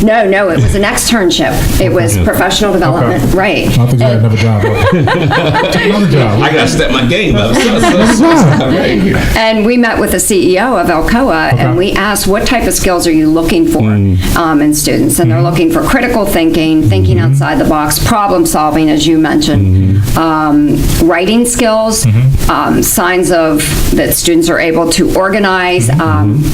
No, it was an externship. It was professional development, right. I thought you had another job. Another job. I got to step my game up. And we met with the CEO of Alcoa, and we asked, what type of skills are you looking for in students? And they're looking for critical thinking, thinking outside the box, problem solving, as you mentioned, writing skills, signs of that students are able to organize,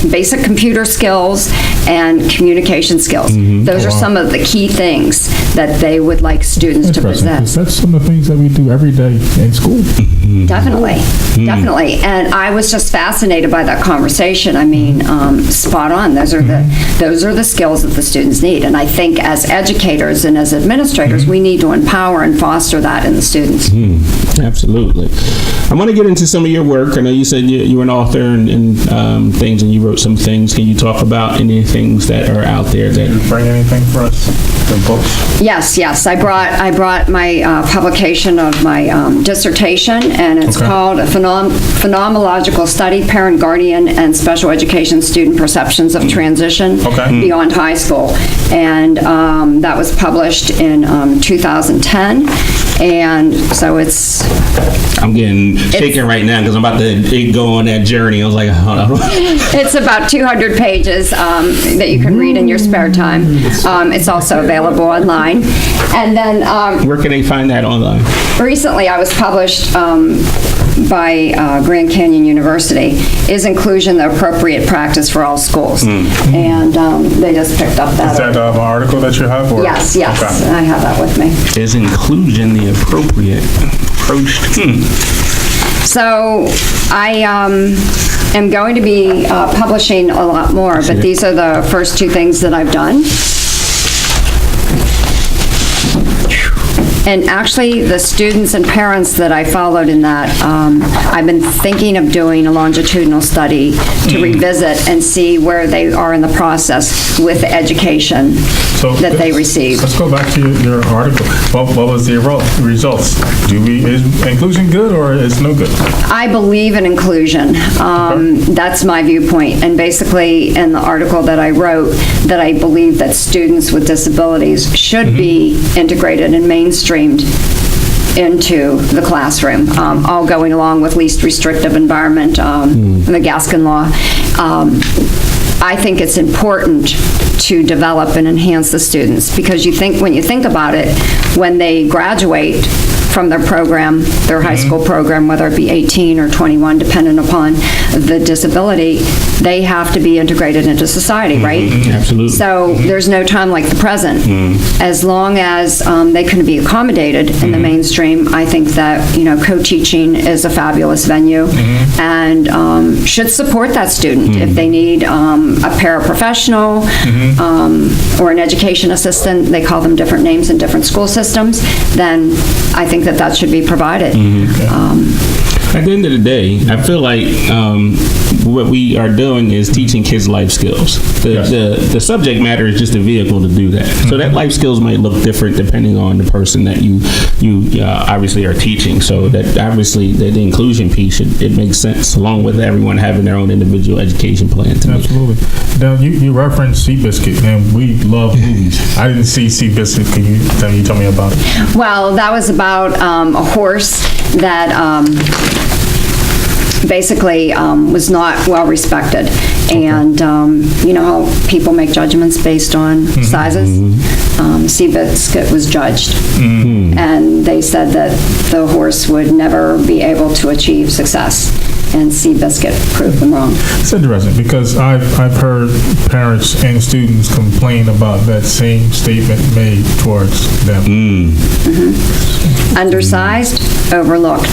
basic computer skills, and communication skills. Those are some of the key things that they would like students to possess. That's some of the things that we do every day in school. Definitely. And I was just fascinated by that conversation. I mean, spot on. Those are the skills that the students need. And I think as educators and as administrators, we need to empower and foster that in the students. Absolutely. I want to get into some of your work. I know you said you were an author and things, and you wrote some things. Can you talk about any things that are out there? Did you bring anything for us? The books? Yes. I brought my publication of my dissertation, and it's called A Phenomenological Study, Parent, Guardian, and Special Education Student Perceptions of Transition Beyond High School. And that was published in 2010. And so it's... I'm getting shaken right now because I'm about to go on that journey. I was like, hold on. It's about 200 pages that you can read in your spare time. It's also available online. And then... where can they find that online? Recently, I was published by Grand Canyon University. Is inclusion the appropriate practice for all schools? And they just picked up that. Is that an article that you have? Or? Yes. I have that with me. Is inclusion the appropriate approach? So I am going to be publishing a lot more, but these are the first two things that I've done. And actually, the students and parents that I followed in that, I've been thinking of doing a longitudinal study to revisit and see where they are in the process with the education that they received. Let's go back to your article. What was the results? Is inclusion good or is no good? I believe in inclusion. That's my viewpoint. And basically, in the article that I wrote, that I believe that students with disabilities should be integrated and mainstreamed into the classroom, all going along with least restrictive environment, the Gaskin Law. I think it's important to develop and enhance the students, because when you think about it, when they graduate from their program, their high school program, whether it be 18 or 21, depending upon the disability, they have to be integrated into society, right? Absolutely. So there's no time like the present. As long as they can be accommodated in the mainstream, I think that, co-teaching is a fabulous venue and should support that student. If they need a paraprofessional or an education assistant, they call them different names in different school systems, then I think that should be provided. At the end of the day, I feel like what we are doing is teaching kids life skills. The subject matter is just a vehicle to do that. So that life skills might look different depending on the person that you obviously are teaching. So that obviously the inclusion piece, it makes sense, along with everyone having their own individual education plan. Absolutely. Now you referenced Seabiscuit, and we love movies. I didn't see Seabiscuit. Can you tell me about it? Well, that was about a horse that basically was not well respected. And you know how people make judgments based on sizes? Seabiscuit was judged. And they said that the horse would never be able to achieve success. And Seabiscuit proved them wrong. It's interesting because I've heard parents and students complain about that same statement made towards them. Undersized, overlooked.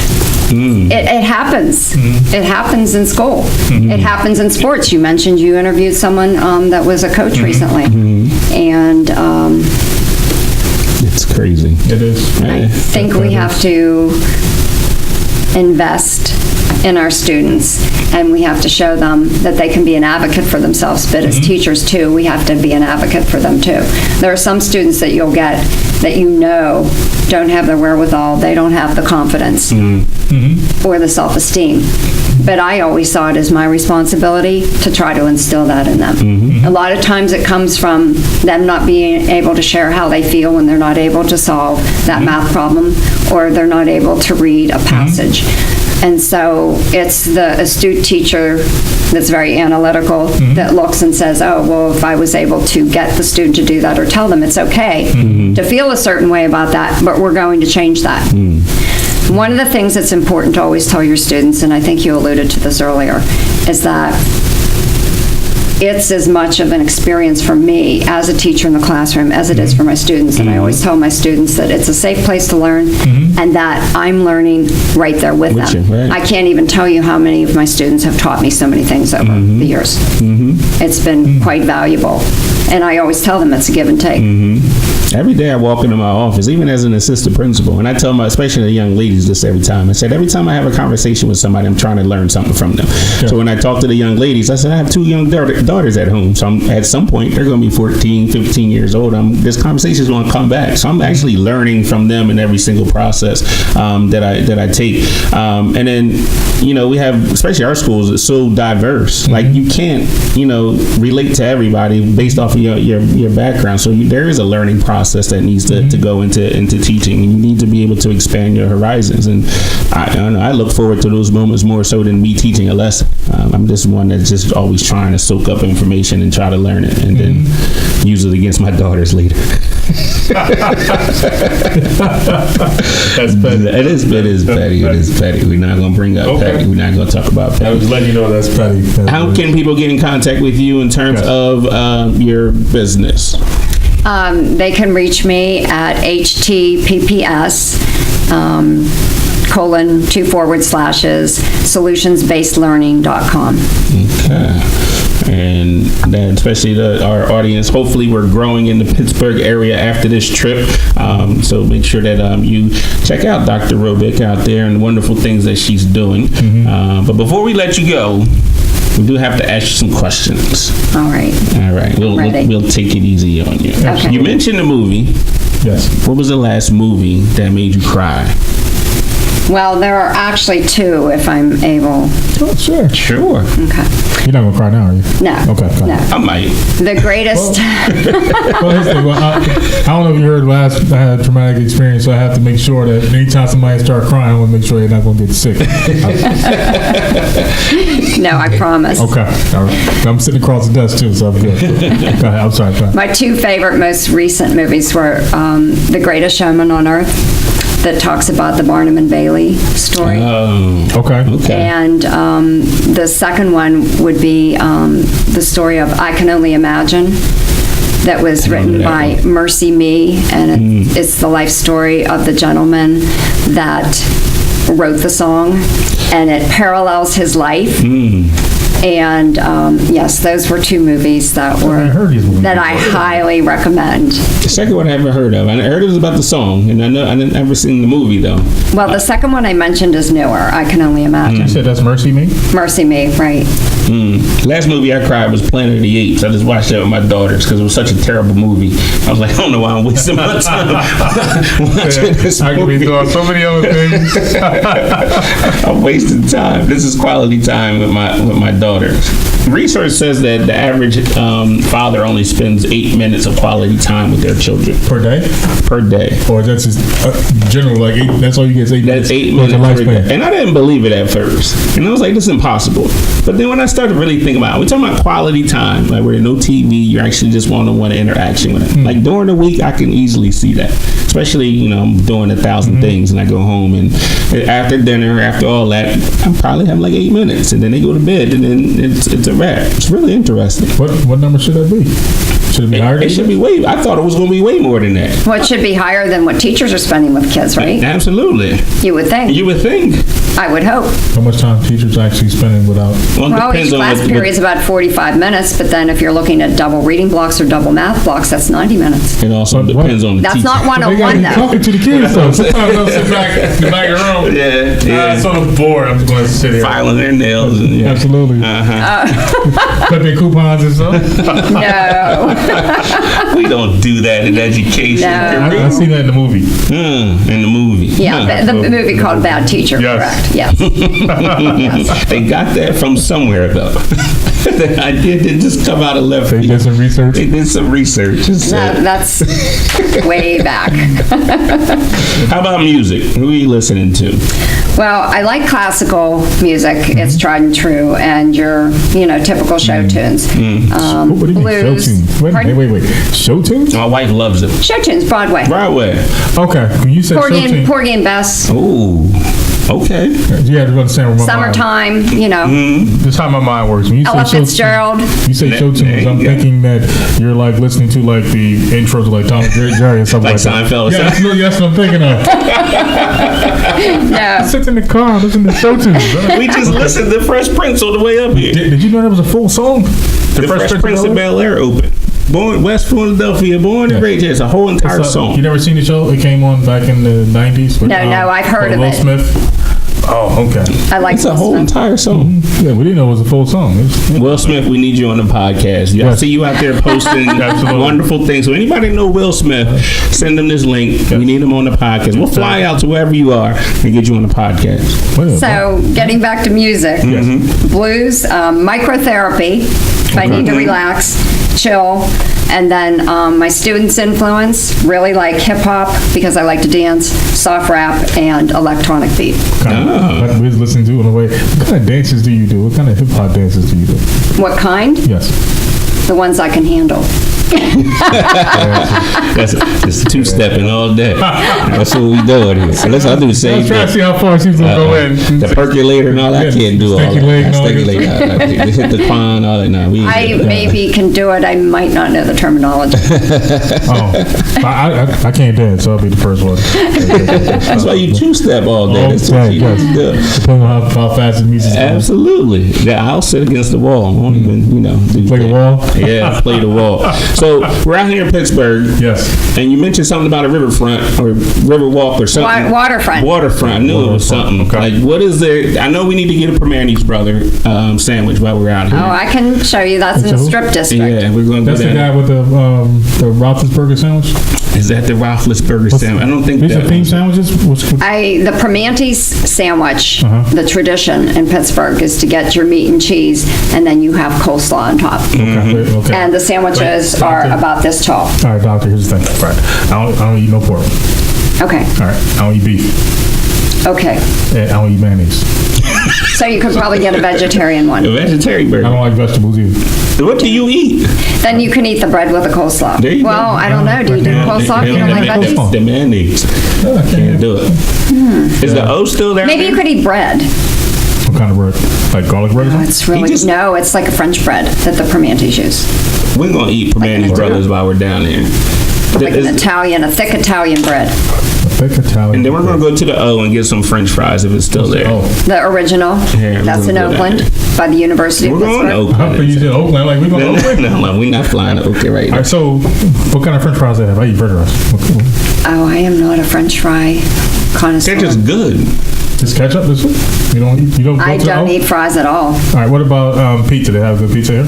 It happens. It happens in school. It happens in sports. You mentioned you interviewed someone that was a coach recently. And it's crazy. It is. I think we have to invest in our students, and we have to show them that they can be an advocate for themselves, but as teachers too, we have to be an advocate for them too. There are some students that you'll get that you know don't have the wherewithal, they don't have the confidence or the self-esteem. But I always saw it as my responsibility to try to instill that in them. A lot of times it comes from them not being able to share how they feel when they're not able to solve that math problem, or they're not able to read a passage. And so it's the astute teacher that's very analytical that looks and says, oh, well, if I was able to get the student to do that, or tell them it's okay to feel a certain way about that, but we're going to change that. One of the things that's important to always tell your students, and I think you alluded to this earlier, is that it's as much of an experience for me as a teacher in the classroom as it is for my students. And I always tell my students that it's a safe place to learn and that I'm learning right there with them. Right. I can't even tell you how many of my students have taught me so many things over the years. It's been quite valuable. And I always tell them it's a give and take. Every day I walk into my office, even as an assistant principal, and I tell my, especially the young ladies this every time. I said, every time I have a conversation with somebody, I'm trying to learn something from them. So when I talk to the young ladies, I said, I have 2 young daughters at home. So at some point, they're going to be 14, 15 years old. This conversation is going to come back. So I'm actually learning from them in every single process that I take. And then, you know, we have, especially our schools, it's so diverse. Like you can't, you know, relate to everybody based off of your background. So there is a learning process that needs to go into teaching. You need to be able to expand your horizons. And I look forward to those moments more so than me teaching a lesson. I'm just one that's just always trying to soak up information and try to learn it and then use it against my daughters later. That's petty. It is petty. It is petty. We're not going to bring up petty. We're not going to talk about petty. I was letting you know that's petty. How can people get in contact with you in terms of your business? They can reach me at https://solutionsbasedlearning.com. Okay. And then especially our audience, hopefully we're growing in the Pittsburgh area after this trip. So make sure that you check out Dr. Robick out there and the wonderful things that she's doing. But before we let you go, we do have to ask you some questions. All right. We'll take it easy on you. Okay. You mentioned the movie. Yes. What was the last movie that made you cry? Well, there are actually 2, if I'm able. Oh, sure. Sure. Okay. You're not going to cry now, are you? No. Okay. No. I might. The greatest. I don't know if you heard last, I had a traumatic experience, so I have to make sure that anytime somebody starts crying, I want to make sure they're not going to get sick. No, I promise. Okay. All right. I'm sitting across the desk, too, so I'm good. Go ahead. I'm sorry. My 2 favorite, most recent movies were The Greatest Showman on Earth, that talks about the Barnum and Bailey story. Okay. And the second one would be the story of I Can Only Imagine, that was written by Mercy Me, and it's the life story of the gentleman that wrote the song, and it parallels his life. And yes, those were two movies that I heard these movies that I highly recommend. The second one I haven't heard of. I heard it was about the song, and I didn't ever seen the movie though. Well, the second one I mentioned is newer. I can only imagine. You said that's Mercy Me? Mercy Me, right? Last movie I cried was Planet of the Apes. I just watched that with my daughters because it was such a terrible movie. I was like, I don't know why I'm wasting my time watching this I could be movie. doing so many other things. I'm wasting time. This is quality time with my daughters. Research says that the average father only spends 8 minutes of quality time with their children Per day? per day. Or that's just general, like that's all you get is 8 minutes? That's 8 What's minutes your per lifespan? day. And I didn't believe it at first. And I was like, this is impossible. But then when I started really thinking about it, we're talking about quality time, like where no TV, you're actually just one-on-one interaction with them. Like during the week, I can easily see that. Especially, I'm doing 1,000 things and I go home and after dinner, after all that, I probably have like 8 minutes and then they go to bed and then it's a wrap. It's really interesting. What number should that be? Should it be higher? It should be I thought it was going to be way more than that. Well, it should be higher than what teachers are spending with kids, right? Absolutely. You would think. You would think. I would hope. How much time teachers actually spending without? Well, it Well, depends each on class period is about 45 minutes, but then if you're looking at double reading blocks or double math blocks, that's 90 minutes. It also But depends on the That's teacher. not They gotta 101 be though. talking to the kids though. Sometimes they'll sit back in the back of the room. Yeah. I'm sort of bored. I'm just going to sit here. Filing their nails. And, yeah. Absolutely. Clipping coupons and stuff. No. We don't do that in education. No. I seen that in the movie. In the movie. Yeah, the movie called Bad Teacher, Yes. correct? Yes. They got that from somewhere, though. The idea didn't just come out of left They field. did some research. They did some research. And said, That's way back. how about music? Who are you listening to? Well, I like classical music. It's tried and true, and your, typical show tunes. What do you mean Blues. show tunes? Pardon? Wait. Show tunes? My wife loves them. Show tunes, Broadway. Broadway. Okay. When you said show tunes, Porgy and Bess, Ooh. Okay. you have to understand where my Summertime, This is how my mind works. When you Ella say show Fitzgerald. You say show There tunes, you I'm go. thinking that you're like listening to like the intro to like Tom and Jerry or something Like like that. Seinfeld or Yeah, that's what I'm thinking of. No. Sit in the car, listen to show tunes. We just listened to Fresh Prince on the way up here. Did you know that was a full song? The Fresh Prince of Bel-Air open. Born West Philadelphia, born and raised here. It's a whole entire song. You never seen the show? It came on back in the 90s. With, No, I've heard of Will it. Smith. Oh, okay. I like It's a whole entire song. Yeah, we didn't know it was a full song. Will Smith, we need you on the podcast. I Yes. see you out there posting Absolutely. wonderful things. So anybody know Will Smith, send them this link. We need him on the podcast. We'll fly out to wherever you are and get you on the podcast. So, getting back to music, blues, microtherapy, if I need to relax, chill, and then my students' influence, really like hip hop because I like to dance, soft rap, and electronic beat. Like we was listening to in a way. What kind of dances do you do? What kind of hip hop dances do you do? What kind? Yes. The ones I can handle. That's just two-stepping all day. That's what we doing here. So let's do the I same was trying to thing. see how far she's gonna go in. The percolator and all that. I can't do all Sticky leg that. and all that Sticky good leg. Hit the quan, all that. No, we ain't I doing that. maybe can do it. I might not know the terminology. Oh, I can't dance, so I'll be the first one. That's why you two-step all day. That's what you yes. do. Depending on how fast the music's going. Absolutely. Yeah, I'll sit against the wall. I won't even, do Play the that. wall? Yeah, play the wall. So we're out here in Pittsburgh, Yes. and you mentioned something about a riverfront or river walk or something. Waterfront. Waterfront. I knew it was Waterfront, something. okay. Like, what is there? I know we need to get a Primanti's brother sandwich while we're out here. Oh, I can show you. That's in the That's strip district. Yeah, we're going to That's do the that. guy with the Roethlisberger sandwich? Is that the Roethlisberger sandwich? I don't think These that are theme was- sandwiches? The Primanti's sandwich, the tradition in Pittsburgh is to get your meat and cheese, and then you have coleslaw on top. Okay. And the sandwiches Right, are doctor. about this tall. All right, doctor, here's the thing. All right. I don't eat no pork. Okay, All right. I don't eat beef. okay. And I don't eat mayonnaise. So you could probably get a vegetarian A one. vegetarian I burger. don't like vegetables either. What do you eat? Then you can eat the bread with the coleslaw. There you go. Well, I don't know. Do you do coleslaw if you don't like veggies? The mayonnaise. I Can't do it. Is the O still there? Maybe you could eat bread. What kind of bread? Like garlic bread or No, something? it's really, just- no, it's like a French bread that the Primanti's use. We're going to eat Primanti's Like- brothers while we're down there. Like an Italian, a thick Italian bread. Thick Italian. And then we're going to go to the O and get some French fries if it's still there. Oh, The original. Yeah, That's we're in gonna go Oakland down by the University We're of going to Pittsburgh. I thought you Oakland. said Oakland. Like, we going to Oakland? No, we're not flying to Oakland right All now. right, so what kind of French fries they have? I eat French fries. Oh, I am not a French fry connoisseur. They're just good. Just ketchup this week? You don't go I to don't O? eat fries at all. All right, what about pizza? They have good pizza here?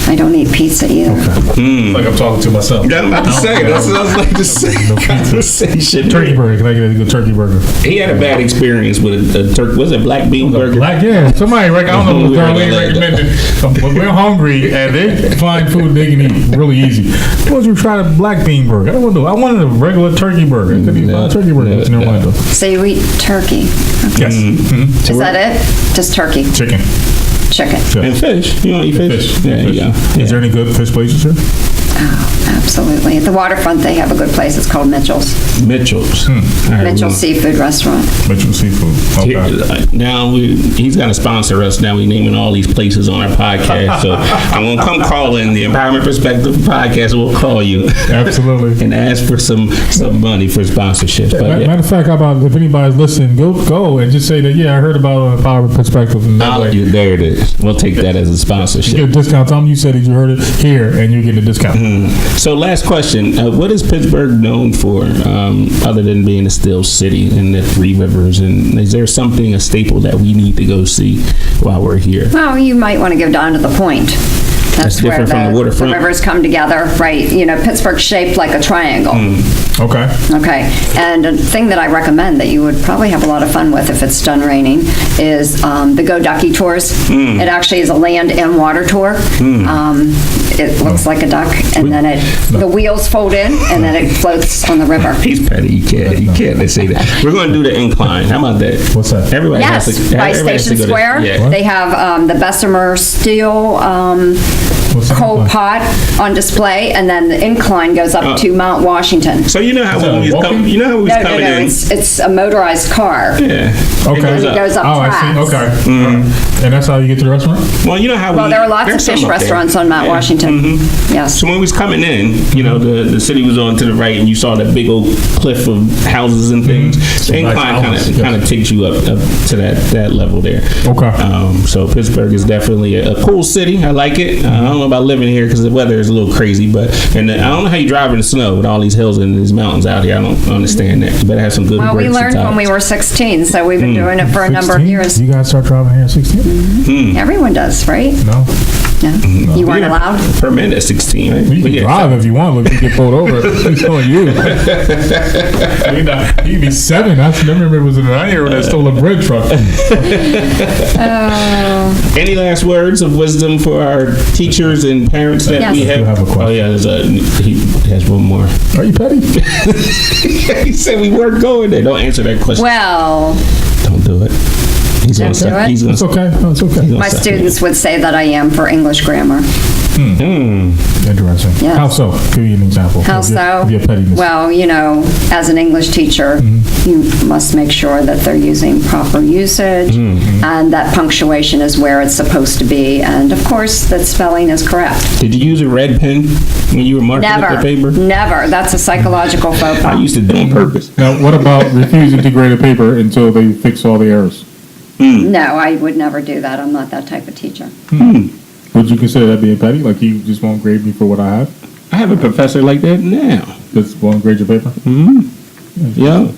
I don't eat pizza either. It's like I'm talking to myself. Yeah, I'm about to say. That's what I was like to say. No pizza. Conversation. Turkey burger. Can I get a good turkey burger? He had a bad experience with a turkey. Was it black bean burger? Black, yeah. Somebody, I don't know We if heard they that. recommended. But we're hungry and they find food they can eat really easy. Why don't you try the black bean burger? I don't want to. I wanted a regular turkey burger. It could be No, a turkey burger no, in Orlando. So you eat turkey. Yes. Mm-hmm. Is that it? Just turkey, Chicken. chicken. And fish. You don't eat fish? Fish. There you go. Is there any good fish places here? Oh, absolutely. At the waterfront, they have a good place. It's called Mitchell's. Mitchell's. All right, Mitchell's Seafood Restaurant. Mitchell Seafood. Okay. Now he's got to sponsor us. Now we're naming all these places on our podcast. So I'm gonna come call in the Empowerment Perspective podcast. We'll call you Absolutely. and ask for some money for sponsorship. But yeah. Matter of fact, how about if anybody's listening, go and just say that, yeah, I heard about Power Perspective. And that way, There it is. We'll take that as a you sponsorship. get a discount. Tell them you said that you heard it here and you get a discount. So last question, what is Pittsburgh known for other than being a still city and the three rivers? And is there something, a staple that we need to go see while we're here? Well, you might want to go down to the Point. That's where different from the waterfront. rivers come together, right? You know, Pittsburgh's shaped like a triangle. Okay. Okay, and a thing that I recommend that you would probably have a lot of fun with if it's done raining is the Go Ducky tours. It actually is a land and water tour. It looks like a duck, and then the wheels fold in, and then it floats on the river. He's petty. You can't say that. We're going to do the incline. How about that? What's that? Everybody has Yes, to. by everybody has to Station go to- Square, Yeah. they have the Bessemer steel What's that? coal pot on display, and then the incline goes up to Mount Washington. So you know how when we was walking? coming, No, coming in. it's a motorized car. Yeah. Okay. It goes up Oh, I tracks. see. Okay. And that's how you get to the restaurant? Well, you know how Well, there are lots of there's some fish up there. restaurants on Mount Yeah. Washington. Yes. So when we was coming in, you know, the city was on to the right, and you saw that big old cliff of houses and things. Some The nice incline houses, kind of takes you up to that level there. Okay. So Pittsburgh is definitely a cool city. I like it. I don't know about living here because the weather is a little crazy, but I don't know how you drive in the snow with all these hills and these mountains out here. I don't understand that. You better have some good Well, we brakes and learned when we tires. were 16, so we've been doing it for a number of 16? years. You guys start driving here at 16? Everyone does, right? No. No? You weren't Yeah. allowed? Permit at 16, right? You But can yeah, drive if you want. Look, you get pulled over. It's on you. You can be 7. I remember it was in an area where they stole a bread truck. Any last words of wisdom for our teachers and parents that Yes. we I have? do have a question. Oh yeah, he has one more. Are you petty? He said we weren't going there. Don't answer that question. Well, Don't do it. He's Don't gonna do suck. it? He's gonna It's okay. No, it's okay. my students would say that I am for English grammar. Interesting. Yes. How so? Give me an example. How of your- so? Of your pettiness. Well, you know, as an English teacher, you must make sure that they're using proper usage and that punctuation is where it's supposed to be. And of course, that spelling is correct. Did you use a red pen when you were marking up Never, the paper? never. That's a psychological faux I pas. used to do it on purpose. Now, what about refusing to grade a paper until they fix all the errors? No, I would never do that. I'm not that type of teacher. Would you consider that being petty? Like you just won't grade me for what I have? I have a professor like that now. Just won't grade your paper? Yeah.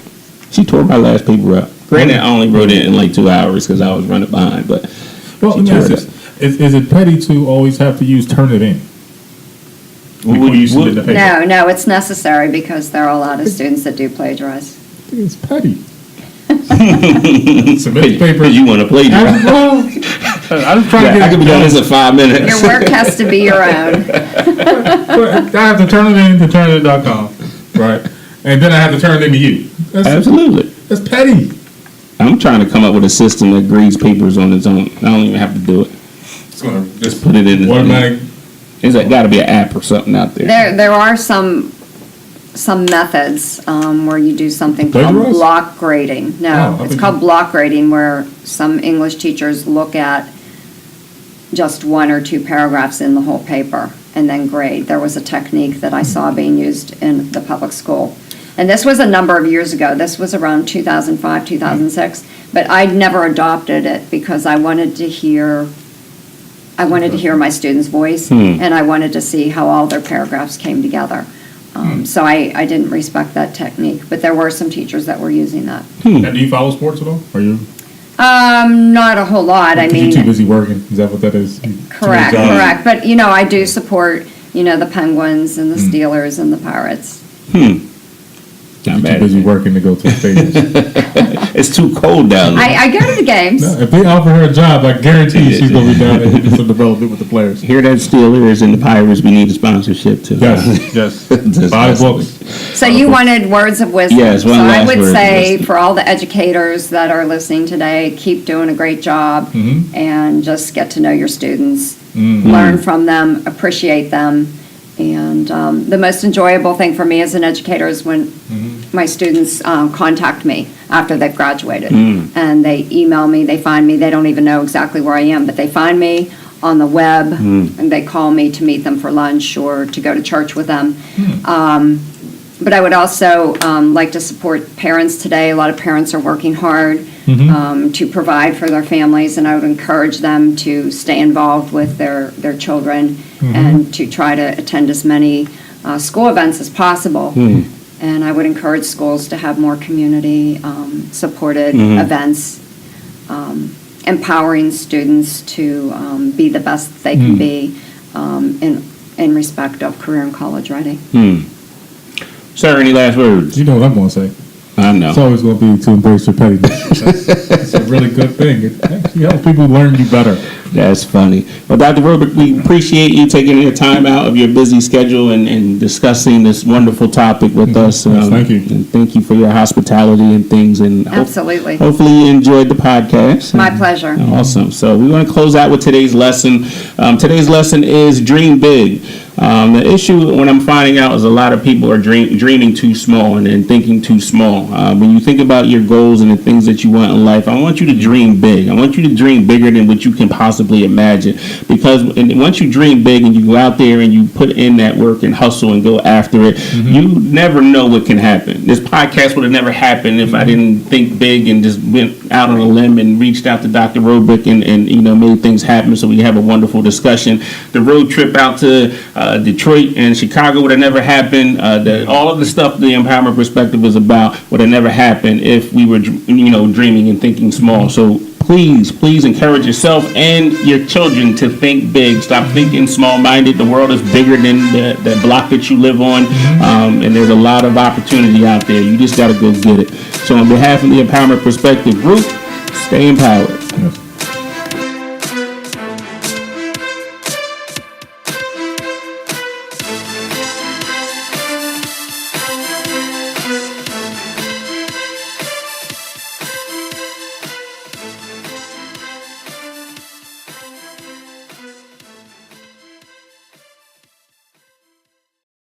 She tore my last paper up. Granted, I only wrote it in like 2 hours because I was running behind, but Well, she let me tore ask it this. Is it petty to always have to use Turnitin? Before you submit the paper? No, it's necessary because there are a lot of students that do plagiarize. It's petty. Submit the paper. you want to play I that. was trying to I get could be done this in 5 minutes. Your work has to be your own. I have to turn it in to Turnitin.com, right? And then I have to turn it into you. Absolutely. That's petty. I'm trying to come up with a system that grades papers on its own. I don't even have to do it. It's gonna just Put it in the automatic. There's got to be an app or something out there. There are some methods where you do something called Plagiarize? block grading. Oh, No, I it's think called you- block grading where some English teachers look at just 1 or 2 paragraphs in the whole paper and then grade. There was a technique that I saw being used in the public school. and this was a number of years ago. This was around 2005, 2006. But I'd never adopted it because I wanted to hear my students' voice, and I wanted to see how all their paragraphs came together. So I didn't respect that technique, but there were some teachers that were using that. Now, do you follow sports at all? Are you? Not a whole lot. I mean, you're too busy working. Is that what that is? Correct. But I do support the Penguins and the Steelers and the Pirates. You're too busy working to go to the stadium. It's too cold down there. I go to the games. No, if they offer her a job, I guarantee you she's going to be down there doing some development with the players. Hear that, Steelers and the Pirates? We need a sponsorship too. Yes. Buy books. So you wanted words of wisdom. Yes, one so last I would word of say wisdom. for all the educators that are listening today, keep doing a great job and just get to know your students, learn from them, appreciate them. And the most enjoyable thing for me as an educator is when my students contact me after they've graduated. And they email me, they find me, they don't even know exactly where I am, but they find me on the web and they call me to meet them for lunch or to go to church with them. But I would also like to support parents today. A lot of parents are working hard to provide for their families, and I would encourage them to stay involved with their children and to try to attend as many school events as possible. And I would encourage schools to have more community supported events, empowering students to be the best they can be in respect of career and college writing. Sir, any last words? You know what I'm going to say. I know. It's always going to be to embrace your pettiness. It's a really good thing. It actually helps people learn you better. That's funny. Well, Dr. Robert, we appreciate you taking your time out of your busy schedule and discussing this wonderful topic with us. Yes, thank you. And thank you for your hospitality and things. And Absolutely. Hopefully you enjoyed the podcast. My pleasure. Awesome. So we want to close out with today's lesson. Today's lesson is dream big. The issue, when I'm finding out, is a lot of people are dreaming too small and thinking too small. When you think about your goals and the things that you want in life, I want you to dream big. I want you to dream bigger than what you can possibly imagine. Because once you dream big and you go out there and you put in that work and hustle and go after it, you never know what can happen. This podcast would have never happened if I didn't think big and just went out on a limb and reached out to Dr. Robick and made things happen so we have a wonderful discussion. The road trip out to Detroit and Chicago would have never happened. All of the stuff the Empowerment Perspective is about would have never happened if we were, dreaming and thinking small. So please encourage yourself and your children to think big. Stop thinking small-minded. The world is bigger than the block that you live on, and there's a lot of opportunity out there. You just got to go get it. So on behalf of the Empowerment Perspective Group, stay empowered. Yes.